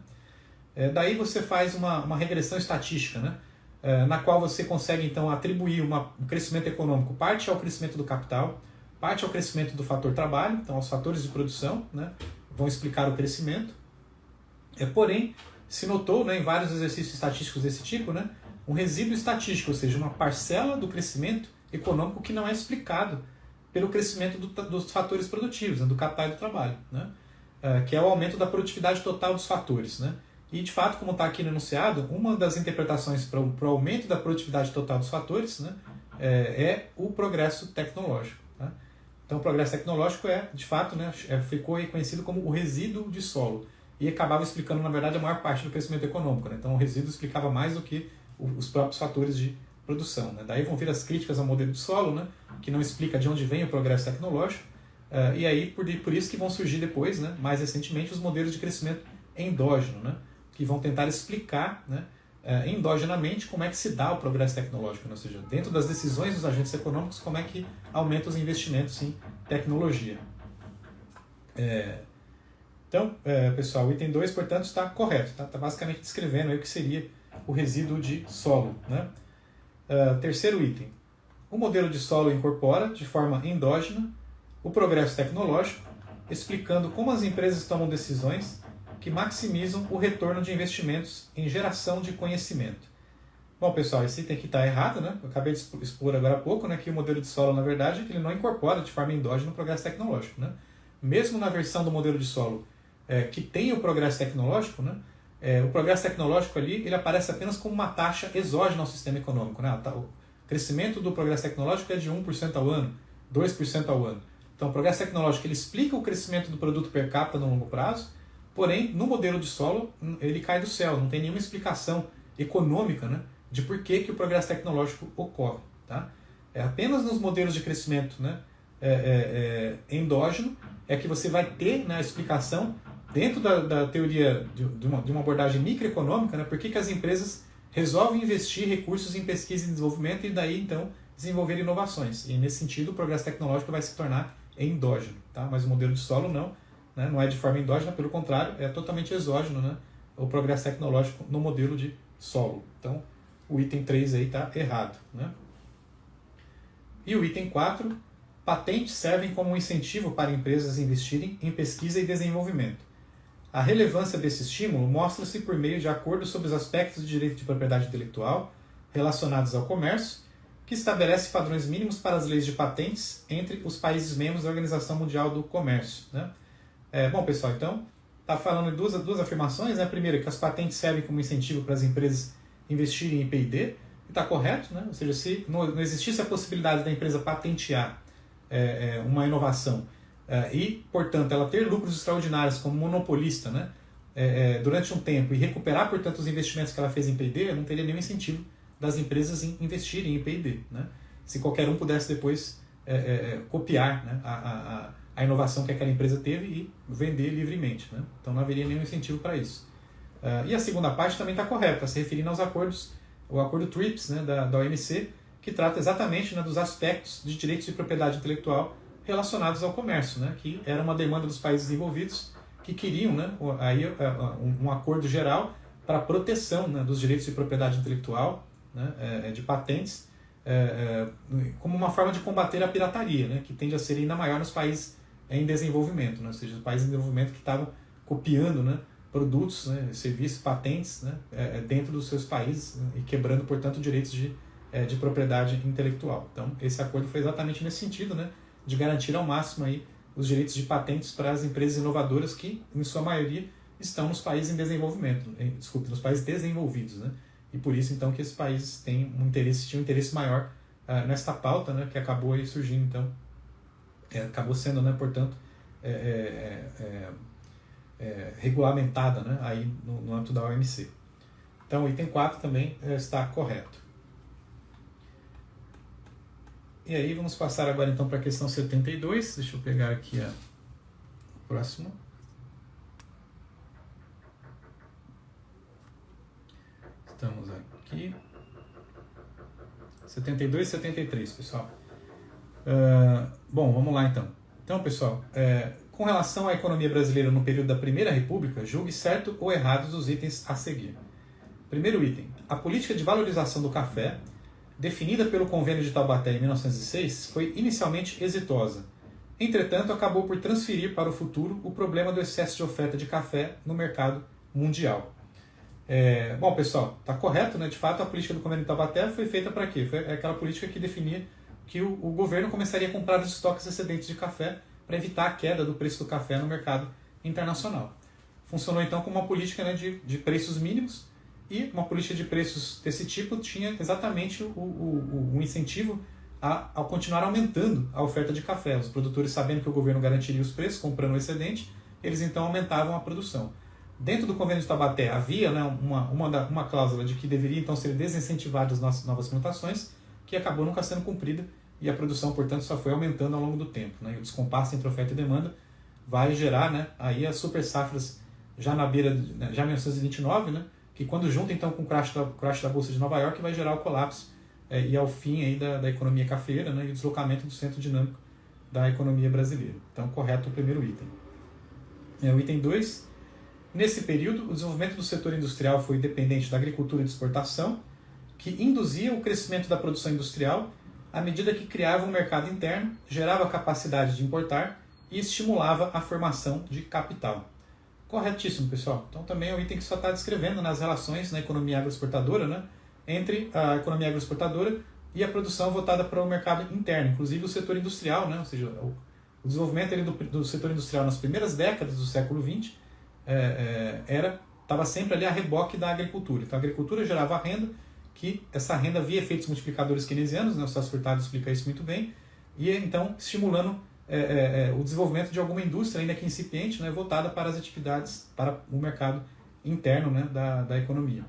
A: Daí você faz uma regressão estatística, né? Na qual você consegue então atribuir um crescimento econômico parte ao crescimento do capital, parte ao crescimento do fator trabalho, então os fatores de produção, né, vão explicar o crescimento. Porém, se notou, né, em vários exercícios estatísticos desse tipo, né, um resíduo estatístico, ou seja, uma parcela do crescimento econômico que não é explicado pelo crescimento dos fatores produtivos, né, do capital e do trabalho, né, que é o aumento da produtividade total dos fatores. Né. E, de fato, como está aqui no enunciado, uma das interpretações para o aumento da produtividade total dos fatores, né, é o progresso tecnológico. Tá? Então, o progresso tecnológico de fato, né, ficou reconhecido como o resíduo de solo e acabava explicando, na verdade, a maior parte do crescimento econômico. Né? Então, o resíduo explicava mais do que os próprios fatores de produção. Né? Daí vão vir as críticas ao modelo de solo, né, que não explica de onde vem o progresso tecnológico, e aí por isso que vão surgir depois, né, mais recentemente, os modelos de crescimento endógeno, né, que vão tentar explicar, né, endogenamente como é que se dá o progresso tecnológico, né? Ou seja, dentro das decisões dos agentes econômicos, como é que aumenta os investimentos em tecnologia. Então, pessoal, o item 2, portanto, está correto. Está basicamente descrevendo aí o que seria o resíduo de solo. Né? Terceiro item. O modelo de solo incorpora, de forma endógena, o progresso tecnológico, explicando como as empresas tomam decisões que maximizam o retorno de investimentos em geração de conhecimento. Bom, pessoal, esse item aqui está errado, né? Eu acabei de expor agora há pouco, né, que o modelo de solo, na verdade, é que ele não incorpora de forma endógena o progresso tecnológico. Né? Mesmo na versão do modelo de solo que tem o progresso tecnológico, né, o progresso tecnológico ali ele aparece apenas como uma taxa exógena ao sistema econômico. Né? O crescimento do progresso tecnológico é de 1% ao ano, 2% ao ano. Então, o progresso tecnológico ele explica o crescimento do produto per capita no longo prazo, porém, no modelo de solo, ele cai do céu, não tem nenhuma explicação econômica, né, de por que o progresso tecnológico ocorre. Tá? Apenas nos modelos de crescimento, né, endógeno é que você vai ter, né, a explicação dentro da teoria de uma abordagem microeconômica, né, por que as empresas resolvem investir recursos em pesquisa e desenvolvimento e daí, então, desenvolver inovações. E, nesse sentido, o progresso tecnológico vai se tornar endógeno. Tá? Mas o modelo de solo não. Né, não é de forma endógena, pelo contrário, é totalmente exógeno, né, o progresso tecnológico no modelo de solo. Então, o item 3 aí está errado. Né? E o item 4, patentes servem como um incentivo para empresas investirem em pesquisa e desenvolvimento. A relevância desse estímulo mostra-se por meio de acordos sobre os aspectos de direito de propriedade intelectual relacionados ao comércio, que estabelece padrões mínimos para as leis de patentes entre os países membros da Organização Mundial do Comércio. Né? Bom, pessoal, então, está falando de duas afirmações. Né? A primeira, que as patentes servem como incentivo para as empresas investirem em P&D, e está correto, né? Ou seja, se não existisse a possibilidade da empresa patentear uma inovação e, portanto, ela ter lucros extraordinários como monopolista, né? Durante um tempo e recuperar, portanto, os investimentos que ela fez em P&D, não teria nenhum incentivo das empresas em investirem em P&D. Né? Se qualquer um pudesse depois copiar, né, a inovação que aquela empresa teve e vender livremente. Né? Então não haveria nenhum incentivo para isso. E a segunda parte também está correta, está se referindo aos acordos, o acordo TRIPS, né, da OMC, que trata exatamente, né, dos aspectos de direitos de propriedade intelectual relacionados ao comércio, né, que era uma demanda dos países envolvidos que queriam, né, um acordo geral para a proteção, né, dos direitos de propriedade intelectual, né, de patentes, como uma forma de combater a pirataria, né, que tende a ser ainda maior nos países em desenvolvimento, né, ou seja, os países em desenvolvimento que estavam copiando, né, produtos, né, serviços, patentes, né, dentro dos seus países, né, e quebrando, portanto, direitos de propriedade intelectual. Então, esse acordo foi exatamente nesse sentido, né, de garantir ao máximo aí os direitos de patentes para as empresas inovadoras que, em sua maioria, estão nos países em desenvolvimento, nos países desenvolvidos, né, e por isso então que esses países tinham um interesse maior nesta pauta, né, que acabou aí surgindo, então, acabou sendo, né, portanto, regulamentada, né, aí no âmbito da OMC. Então, o item 4 também está correto. E aí, vamos passar agora então para a questão 72. Deixa eu pegar aqui a próxima. Estamos aqui. 72 e 73, pessoal. Bom, vamos lá então. Então, pessoal, com relação à economia brasileira no período da Primeira República, julgue certo ou errados os itens a seguir. Primeiro item. A política de valorização do café, definida pelo Convênio de Taubaté em 1906, foi inicialmente exitosa. Entretanto, acabou por transferir para o futuro o problema do excesso de oferta de café no mercado mundial. Bom, pessoal, está correto, né? De fato, a política do Convênio de Taubaté foi feita para quê? Foi aquela política que definia que o governo começaria a comprar os estoques excedentes de café para evitar a queda do preço do café no mercado internacional. Funcionou então como uma política, né, de preços mínimos, e uma política de preços desse tipo tinha exatamente o incentivo a continuar aumentando a oferta de café. Os produtores, sabendo que o governo garantiria os preços, comprando o excedente, eles então aumentavam a produção. Dentro do Convênio de Taubaté havia, né, uma cláusula de que deveria então ser desincentivadas as novas plantações, que acabou nunca sendo cumprida, e a produção, portanto, só foi aumentando ao longo do tempo, né? E o descompasso entre oferta e demanda vai gerar, né, aí as super safras já na beira, já em 1929, né, que quando junta então com o crash da Bolsa de Nova York vai gerar o colapso e ao fim aí da economia cafeira, né, e o deslocamento do centro dinâmico da economia brasileira. Então, correto o primeiro item. O item 2. Nesse período, o desenvolvimento do setor industrial foi dependente da agricultura de exportação, que induzia o crescimento da produção industrial à medida que criava um mercado interno, gerava a capacidade de importar e estimulava a formação de capital. Corretíssimo, pessoal. Então também é um item que só está descrevendo nas relações na economia agroexportadora, né, entre a economia agroexportadora e a produção voltada para o mercado interno, inclusive o setor industrial, né, ou seja, o desenvolvimento do setor industrial nas primeiras décadas do século XX estava sempre ali a reboque da agricultura. Então a agricultura gerava renda, que essa renda via efeitos multiplicadores keynesianos, né, o Celso Furtado explica isso muito bem, e então estimulando o desenvolvimento de alguma indústria, ainda que incipiente, né, voltada para as atividades, para o mercado interno, né, da economia.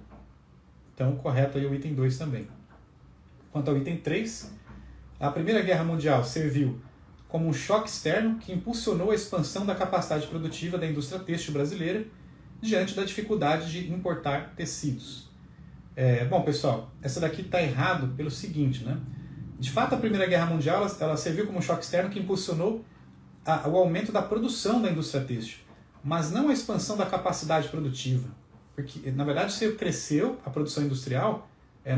A: Então, correto aí o item 2 também. Quanto ao item 3, a Primeira Guerra Mundial serviu como um choque externo que impulsionou a expansão da capacidade produtiva da indústria têxtil brasileira diante da dificuldade de importar tecidos. Bom, pessoal, essa daqui está errado pelo seguinte, né? De fato, a Primeira Guerra Mundial ela serviu como um choque externo que impulsionou o aumento da produção da indústria têxtil, mas não a expansão da capacidade produtiva. Porque, na verdade, você cresceu a produção industrial,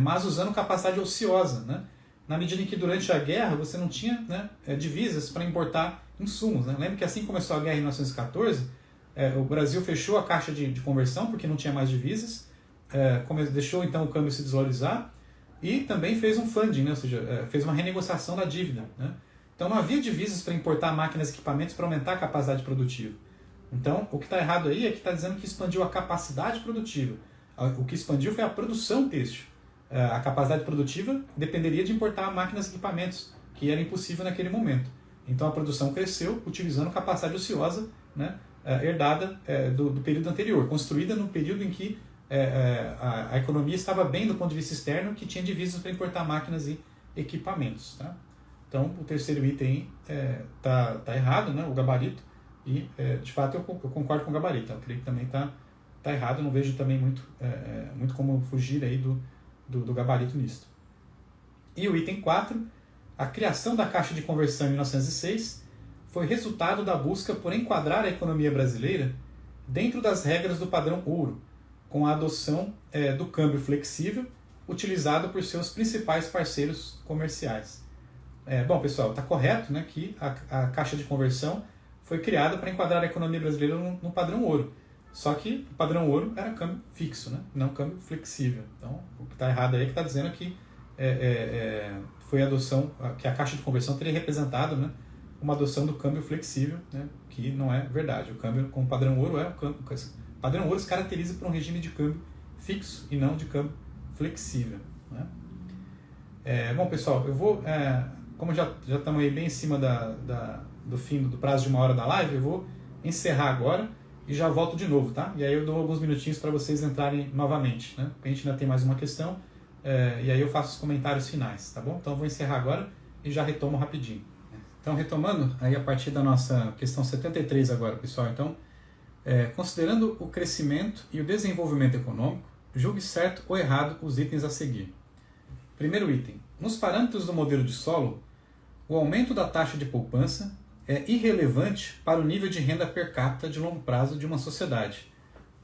A: mas usando capacidade ociosa, né? Na medida em que durante a guerra você não tinha, né, divisas para importar insumos. Né? Lembra que assim começou a guerra em 1914, o Brasil fechou a caixa de conversão porque não tinha mais divisas, deixou então o câmbio se desvalorizar, e também fez um funding, né? Ou seja, fez uma renegociação da dívida. Né? Então não havia divisas para importar máquinas e equipamentos para aumentar a capacidade produtiva. Então o que está errado aí é que está dizendo que expandiu a capacidade produtiva. O que expandiu foi a produção têxtil. A capacidade produtiva dependeria de importar máquinas e equipamentos, que era impossível naquele momento. Então a produção cresceu utilizando capacidade ociosa, né, herdada do período anterior, construída no período em que a economia estava bem do ponto de vista externo, que tinha divisas para importar máquinas e equipamentos. Tá? Então, o terceiro item tá errado, né, o gabarito, e de fato eu concordo com o gabarito. Eu creio que também tá errado, eu não vejo também muito como fugir aí do gabarito nisto. E o item 4, a criação da Caixa de Conversão em 1906 foi resultado da busca por enquadrar a economia brasileira dentro das regras do padrão ouro, com a adoção do câmbio flexível utilizado por seus principais parceiros comerciais. Bom, pessoal, está correto, né, que a Caixa de Conversão foi criada para enquadrar a economia brasileira no padrão ouro. Só que o padrão ouro era câmbio fixo, né, não câmbio flexível. Então, o que está errado aí é que está dizendo que foi a adoção, que a Caixa de Conversão teria representado, né, uma adoção do câmbio flexível, né, que não é verdade. O câmbio com o padrão ouro o padrão ouro se caracteriza por um regime de câmbio fixo e não de câmbio flexível, né? Bom, pessoal, eu vou, como já estamos aí bem em cima do fim do prazo de 1 hora da live, eu vou encerrar agora e já volto de novo, tá? E aí eu dou alguns minutinhos para vocês entrarem novamente, né? Porque a gente ainda tem mais uma questão, e aí eu faço os comentários finais, tá bom? Então eu vou encerrar agora e já retomo rapidinho. Então, retomando aí a partir da nossa questão 73 agora, pessoal. Então, considerando o crescimento e o desenvolvimento econômico, julgue certo ou errado os itens a seguir. Primeiro item. Nos parâmetros do modelo de solo, o aumento da taxa de poupança é irrelevante para o nível de renda per capita de longo prazo de uma sociedade,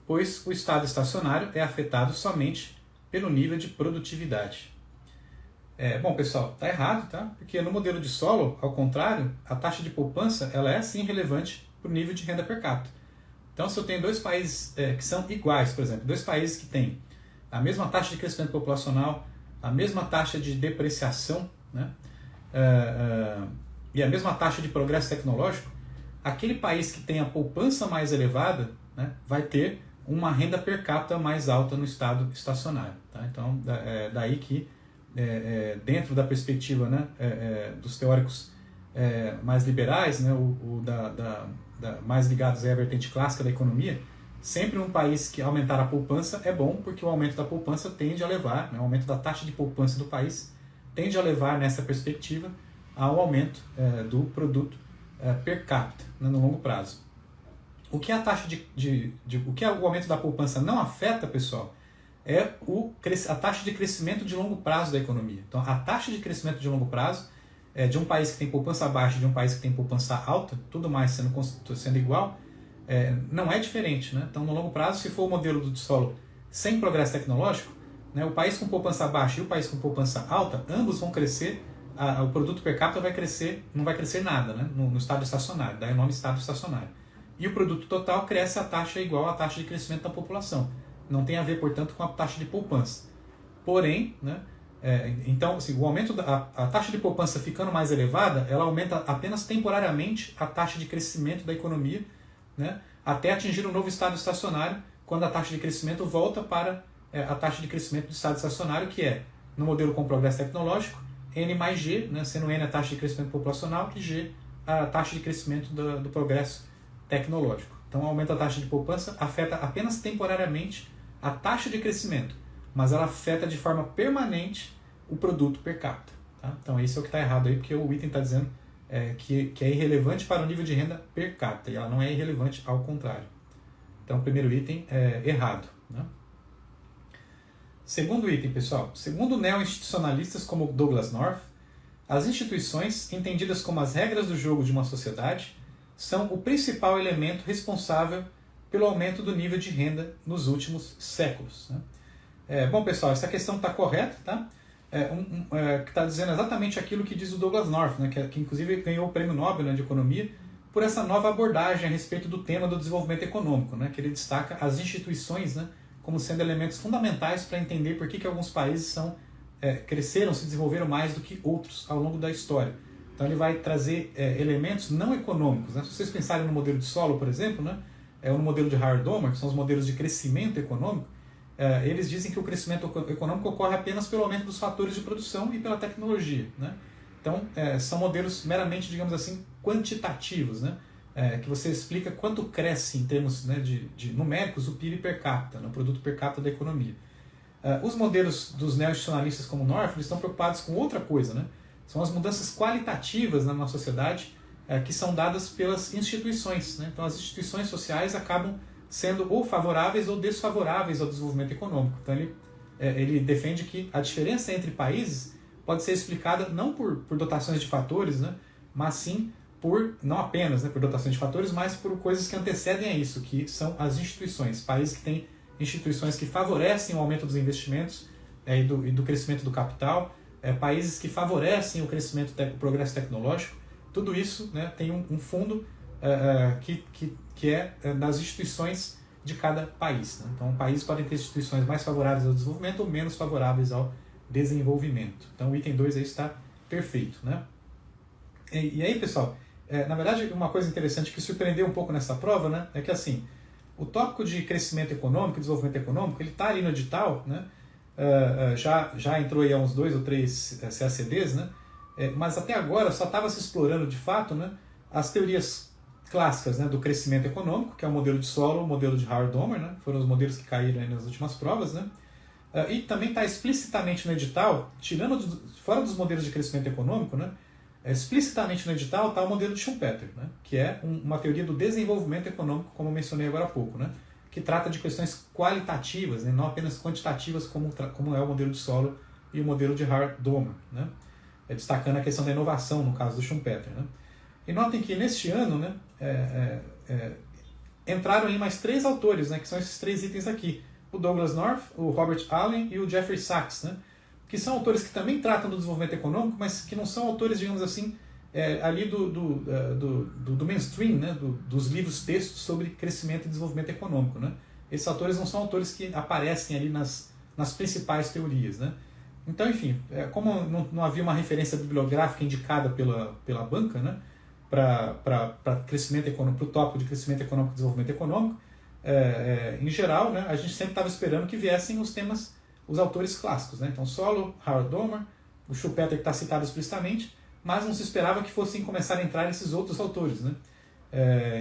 A: pois o estado estacionário é afetado somente pelo nível de produtividade. Bom, pessoal, está errado, tá? Porque no modelo de solo, ao contrário, a taxa de poupança ela é sim relevante para o nível de renda per capita. Então, se eu tenho dois países que são iguais, por exemplo, dois países que têm a mesma taxa de crescimento populacional, a mesma taxa de depreciação, né? E a mesma taxa de progresso tecnológico, aquele país que tem a poupança mais elevada, né, vai ter uma renda per capita mais alta no estado estacionário. Tá? Então, daí que, dentro da perspectiva, né, dos teóricos mais liberais, né, mais ligados à vertente clássica da economia, sempre um país que aumentar a poupança é bom, porque o aumento da poupança tende a levar, né, o aumento da taxa de poupança do país tende a levar, nessa perspectiva, ao aumento do produto per capita, né, no longo prazo. O que a taxa o que o aumento da poupança não afeta, pessoal, é a taxa de crescimento de longo prazo da economia. Então, a taxa de crescimento de longo prazo de um país que tem poupança baixa e de um país que tem poupança alta, tudo mais sendo igual, não é diferente, né? Então, no longo prazo, se for o modelo do solo sem progresso tecnológico, né, o país com poupança baixa e o país com poupança alta, ambos vão crescer, o produto per capita vai crescer, não vai crescer nada, né, no estado estacionário, daí o nome estado estacionário. E o produto total cresce a taxa igual à taxa de crescimento da população. Não tem a ver, portanto, com a taxa de poupança. Porém, né, então, assim, o aumento a taxa de poupança ficando mais elevada, ela aumenta apenas temporariamente a taxa de crescimento da economia, né, até atingir um novo estado estacionário, quando a taxa de crescimento volta para a taxa de crescimento do estado estacionário, que é, no modelo com progresso tecnológico, N mais G, né, sendo N a taxa de crescimento populacional, e G a taxa de crescimento do progresso tecnológico. Então, o aumento da taxa de poupança afeta apenas temporariamente a taxa de crescimento, mas ela afeta de forma permanente o produto per capita. Tá? Então, isso é o que está errado aí, porque o item está dizendo que é irrelevante para o nível de renda per capita, e ela não é irrelevante, ao contrário. Então, o primeiro item é errado. Né? Segundo item, pessoal. Segundo neo-institucionalistas como Douglas North, as instituições, entendidas como as regras do jogo de uma sociedade, são o principal elemento responsável pelo aumento do nível de renda nos últimos séculos. Né? Bom, pessoal, essa questão está correta, tá? Que está dizendo exatamente aquilo que diz o Douglas North, né? que inclusive ganhou o Prêmio Nobel, né, de Economia, por essa nova abordagem a respeito do tema do desenvolvimento econômico, né? Que ele destaca as instituições, né, como sendo elementos fundamentais para entender por que alguns países cresceram, se desenvolveram mais do que outros ao longo da história. Então ele vai trazer elementos não econômicos. Né? Se vocês pensarem no modelo de solo, por exemplo, né? No modelo de Hardomer, que são os modelos de crescimento econômico, eles dizem que o crescimento econômico ocorre apenas pelo aumento dos fatores de produção e pela tecnologia. Né? Então, são modelos meramente, digamos assim, quantitativos, né? Que você explica quanto cresce em termos, né, de numéricos o PIB per capita, no produto per capita da economia. Os modelos dos neo-institucionalistas como North, eles estão preocupados com outra coisa, né? São as mudanças qualitativas na nossa sociedade que são dadas pelas instituições. Né? Então, as instituições sociais acabam sendo ou favoráveis ou desfavoráveis ao desenvolvimento econômico. Então, ele defende que a diferença entre países pode ser explicada não por dotações de fatores, né? Mas sim não apenas, né, por dotações de fatores, mas por coisas que antecedem a isso, que são as instituições. Países que têm instituições que favorecem o aumento dos investimentos e do crescimento do capital, países que favorecem o crescimento do progresso tecnológico, tudo isso, né, tem um fundo que é das instituições de cada país. Né? Então, países podem ter instituições mais favoráveis ao desenvolvimento ou menos favoráveis ao desenvolvimento. Então, o item 2 aí está perfeito. Né? E aí, pessoal, na verdade, uma coisa interessante que surpreendeu um pouco nessa prova, né, é que assim, o tópico de crescimento econômico, desenvolvimento econômico, ele está ali no edital, né, já entrou aí há uns 2 ou 3 CACDs, né? Mas até agora só estava se explorando de fato, né, as teorias clássicas, né, do crescimento econômico, que é o modelo de Solow, o modelo de Howard-Domer, né, foram os modelos que caíram aí nas últimas provas, né, e também está explicitamente no edital, fora dos modelos de crescimento econômico, né, explicitamente no edital está o modelo de Schumpeter, né, que é uma teoria do desenvolvimento econômico, como eu mencionei agora há pouco, né, que trata de questões qualitativas, né, não apenas quantitativas, como é o modelo de Solow e o modelo de Howard-Domer, né, destacando a questão da inovação, no caso do Schumpeter, né. E notem que neste ano, né, entraram aí mais 3 autores, né, que são esses 3 itens aqui, o Douglas North, o Robert Allen e o Jeffrey Sachs, né, que são autores que também tratam do desenvolvimento econômico, mas que não são autores, digamos assim, ali do mainstream, né, dos livros textos sobre crescimento e desenvolvimento econômico, né. Esses autores não são autores que aparecem ali nas principais teorias, né. Então, enfim, como não havia uma referência bibliográfica indicada pela banca, né, para crescimento econômico, para o tópico de crescimento econômico e desenvolvimento econômico, em geral, né, a gente sempre estava esperando que viessem os autores clássicos, né? Então, Solow, Howard-Domer, o Schumpeter que está citado explicitamente, mas não se esperava que fossem começar a entrar esses outros autores, né?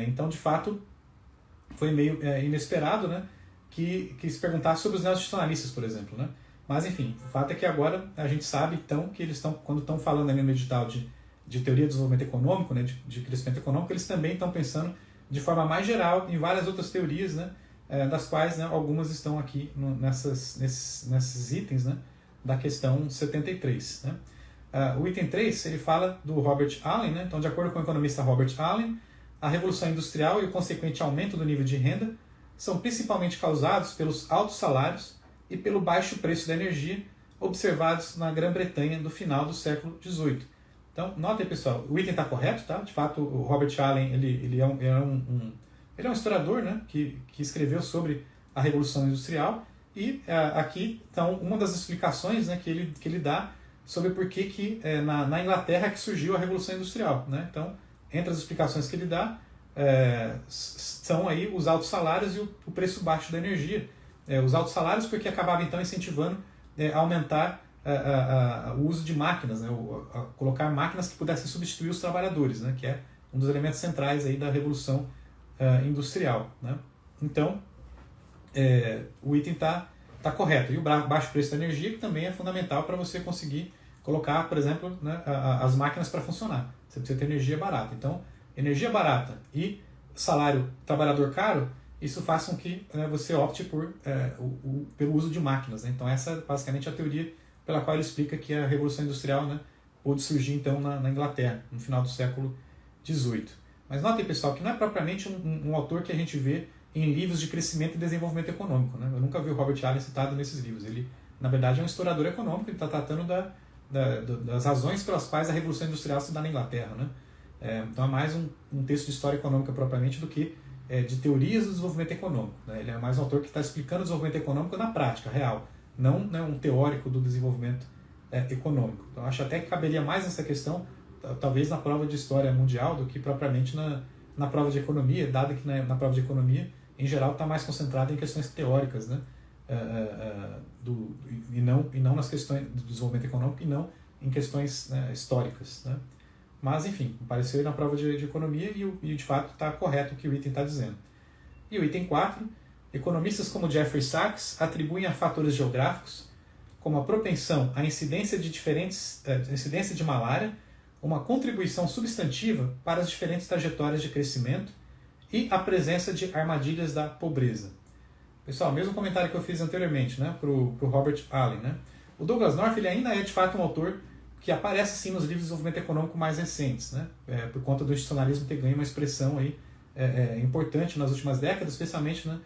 A: Então, de fato, foi meio inesperado, né, que se perguntasse sobre os neostitucionalistas, por exemplo, né? Mas, enfim, o fato é que agora a gente sabe, então, que eles quando estão falando ali no edital de teoria de desenvolvimento econômico, né, de crescimento econômico, eles também estão pensando de forma mais geral em várias outras teorias, né, das quais, né, algumas estão aqui nesses itens, né, da questão 73. Né. O item 3, ele fala do Robert Allen, né, então, de acordo com o economista Robert Allen, a Revolução Industrial e o consequente aumento do nível de renda são principalmente causados pelos altos salários e pelo baixo preço da energia observados na Grã-Bretanha do final do século XVIII. Então, notem, pessoal, o item está correto, tá? De fato, o Robert Allen ele é um historiador, né, que escreveu sobre a Revolução Industrial, e aqui então uma das explicações, né, que ele dá sobre por que na Inglaterra que surgiu a Revolução Industrial, né? Então, entre as explicações que ele dá, são aí os altos salários e o preço baixo da energia. Os altos salários porque acabava então incentivando a aumentar o uso de máquinas, né, colocar máquinas que pudessem substituir os trabalhadores, né, que é um dos elementos centrais aí da Revolução Industrial. Né. Então, o item está correto. E o baixo preço da energia, que também é fundamental para você conseguir colocar, por exemplo, né, as máquinas para funcionar. Você precisa ter energia barata. Então, energia barata e salário trabalhador caro, isso faz com que você opte pelo uso de máquinas. Né. Então, essa é basicamente a teoria pela qual ele explica que a Revolução Industrial, né, pôde surgir então na Inglaterra, no final do século XVIII. Mas notem, pessoal, que não é propriamente um autor que a gente vê em livros de crescimento e desenvolvimento econômico. Né? Eu nunca vi o Robert Allen citado nesses livros. Ele, na verdade, é um historiador econômico, ele está tratando das razões pelas quais a Revolução Industrial se dá na Inglaterra. Né? Então é mais um texto de história econômica propriamente do que de teorias do desenvolvimento econômico. Né? Ele é mais um autor que está explicando o desenvolvimento econômico na prática, real. Não, né, um teórico do desenvolvimento econômico. Então, acho até que caberia mais essa questão, talvez na prova de história mundial, do que propriamente na prova de economia, dado que na prova de economia, em geral, está mais concentrada em questões teóricas, né, e não nas questões do desenvolvimento econômico, e não em questões, né, históricas. Né. Mas, enfim, apareceu aí na prova de economia e de fato está correto o que o item está dizendo. E o item 4... Economistas como Jeffrey Sachs atribuem a fatores geográficos, como a propensão à incidência de malária, uma contribuição substantiva para as diferentes trajetórias de crescimento e a presença de armadilhas da pobreza. Pessoal, mesmo comentário que eu fiz anteriormente, né, para o Robert Allen. Né? O Douglas North ele ainda é de fato um autor que aparece sim nos livros de desenvolvimento econômico mais recentes, né, por conta do institucionalismo ter ganho uma expressão aí, importante nas últimas décadas, especialmente, né,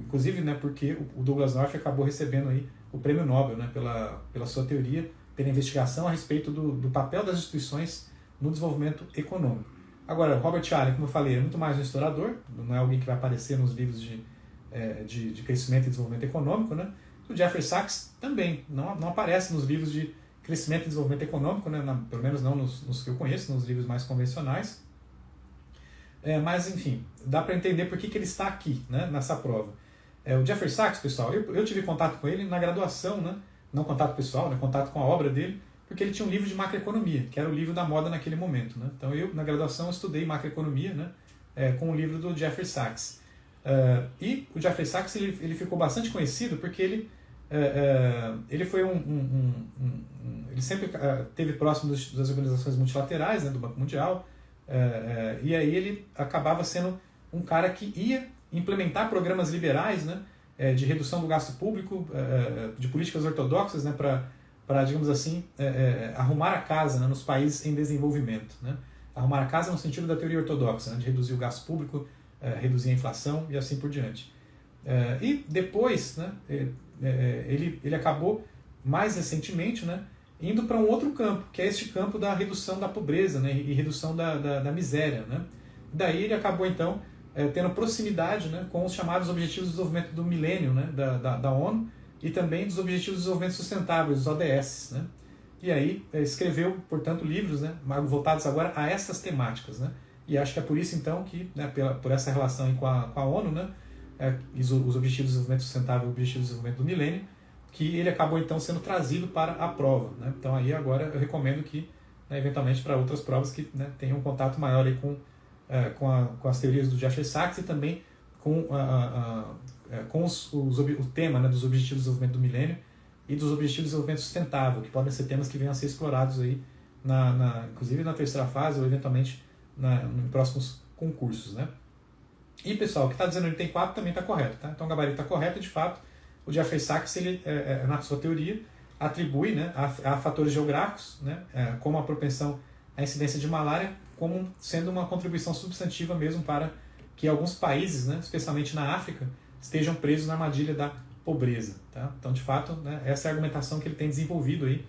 A: inclusive, né, porque o Douglas North acabou recebendo aí o prêmio Nobel, né, pela sua teoria, pela investigação a respeito do papel das instituições no desenvolvimento econômico. Agora, Robert Allen, como eu falei, é muito mais um historiador, não é alguém que vai aparecer nos livros de crescimento e desenvolvimento econômico. Né? O Jeffrey Sachs também não aparece nos livros de crescimento e desenvolvimento econômico, né, pelo menos não nos que eu conheço, nos livros mais convencionais. Mas, enfim, dá para entender por que ele está aqui, né, nessa prova. O Jeffrey Sachs, pessoal, eu tive contato com ele na graduação, né? Não contato pessoal, né? Contato com a obra dele, porque ele tinha um livro de macroeconomia, que era o livro da moda naquele momento, né? Então eu, na graduação, estudei macroeconomia, né? Com o livro do Jeffrey Sachs. E o Jeffrey Sachs ele ficou bastante conhecido porque ele foi ele sempre esteve próximo das organizações multilaterais, né? Do Banco Mundial, e aí ele acabava sendo um cara que ia implementar programas liberais, né? De redução do gasto público, de políticas ortodoxas, né? Para, digamos assim, arrumar a casa, né? Nos países em desenvolvimento, né? Arrumar a casa no sentido da teoria ortodoxa, né? De reduzir o gasto público, reduzir a inflação e assim por diante. E depois, né? Ele acabou, mais recentemente, né? Indo para um outro campo, que é este campo da redução da pobreza, né? E redução da miséria, né? Daí ele acabou, então, tendo proximidade, né, com os chamados Objetivos de Desenvolvimento do Milênio, né, da ONU, e também dos Objetivos de Desenvolvimento Sustentável, os ODS. Né? E aí escreveu, portanto, livros, né, voltados agora a essas temáticas. Né? E acho que é por isso, então, que, né, por essa relação com a ONU, né, os Objetivos de Desenvolvimento Sustentável e os Objetivos de Desenvolvimento do Milênio, que ele acabou, então, sendo trazido para a prova. Né? Então, aí agora eu recomendo que, né, eventualmente, para outras provas que, né, tenham um contato maior aí com as teorias do Jeffrey Sachs e também com o tema, né, dos Objetivos de Desenvolvimento do Milênio e dos Objetivos de Desenvolvimento Sustentável, que podem ser temas que venham a ser explorados aí, inclusive na terceira fase ou eventualmente em próximos concursos. Né? E, pessoal, o que está dizendo no item 4 também está correto. Tá? Então o gabarito está correto e, de fato, o Jeffrey Sachs, ele, na sua teoria, atribui, né, a fatores geográficos, né, como a propensão à incidência de malária, como sendo uma contribuição substantiva mesmo para que alguns países, né, especialmente na África, estejam presos na armadilha da pobreza. Tá? Então, de fato, né, essa é a argumentação que ele tem desenvolvido aí,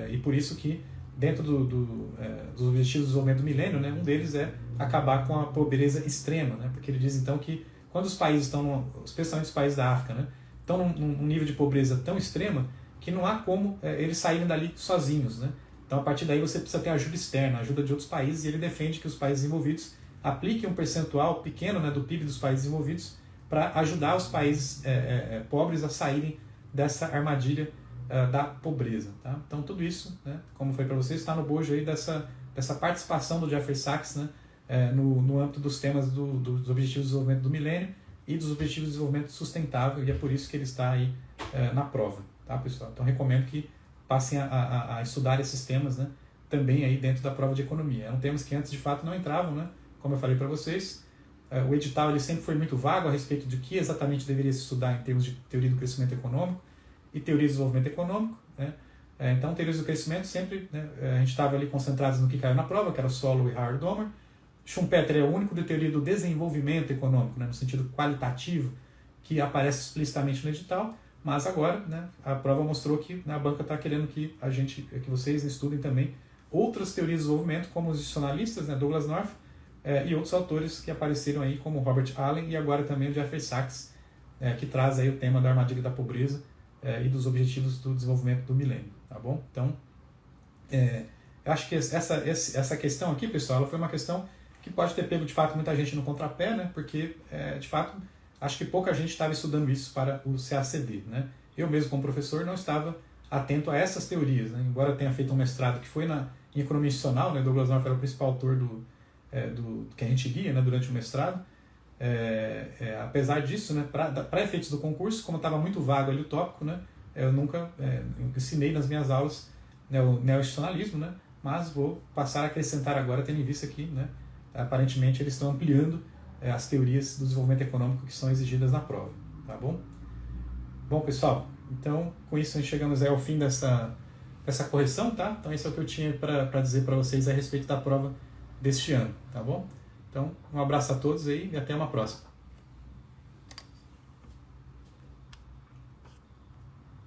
A: e por isso que, dentro dos Objetivos de Desenvolvimento do Milênio, né, um deles é acabar com a pobreza extrema, né, porque ele diz, então, que quando os países estão, especialmente os países da África, né, estão num nível de pobreza tão extrema que não há como eles saírem dali sozinhos, né? Então, a partir daí, você precisa ter ajuda externa, ajuda de outros países, e ele defende que os países desenvolvidos apliquem um percentual pequeno, né, do PIB dos países desenvolvidos para ajudar os países pobres a saírem dessa armadilha da pobreza. Tá? Então, tudo isso, né, como foi para vocês, está no bojo aí dessa participação do Jeffrey Sachs, né, no âmbito dos temas dos Objetivos de Desenvolvimento do Milênio e dos Objetivos de Desenvolvimento Sustentável, e é por isso que ele está aí na prova. Tá, pessoal? Então, recomendo que passem a estudar esses temas, né, também aí dentro da prova de economia. Eram temas que antes de fato não entravam, né, como eu falei para vocês. O edital ele sempre foi muito vago a respeito de que exatamente deveria se estudar em termos de teoria do crescimento econômico e teoria do desenvolvimento econômico. Né. Então, teorias do crescimento sempre, né, a gente estava ali concentrados no que caiu na prova, que era Solow e Howard Domer. Schumpeter é o único de teoria do desenvolvimento econômico, né, no sentido qualitativo, que aparece explicitamente no edital. Mas agora, né, a prova mostrou que, né, a banca está querendo que vocês estudem também outras teorias de desenvolvimento, como os adicionalistas, né, Douglas North, e outros autores que apareceram aí, como Robert Allen e agora também o Jeffrey Sachs, que traz aí o tema da armadilha da pobreza e dos objetivos do desenvolvimento do milênio. Tá bom? Então, eu acho que essa questão aqui, pessoal, ela foi uma questão que pode ter pego de fato muita gente no contrapé, né, porque de fato acho que pouca gente estava estudando isso para o CACD. Né? Eu mesmo, como professor, não estava atento a essas teorias. Né? Embora tenha feito um mestrado que foi em economia institucional, né? Douglas North era o principal autor do que a gente lia, né, durante o mestrado. Apesar disso, né, para efeitos do concurso, como estava muito vago ali o tópico, né, eu nunca ensinei nas minhas aulas, né, o neo-institucionalismo, né, mas vou passar a acrescentar agora, tendo em vista que, né, aparentemente eles estão ampliando as teorias do desenvolvimento econômico que são exigidas na prova. Tá bom? Bom, pessoal, então com isso nós chegamos ao fim dessa correção, tá? Então isso é o que eu tinha para dizer para vocês a respeito da prova deste ano, tá bom? Então, um abraço a todos aí e até uma próxima.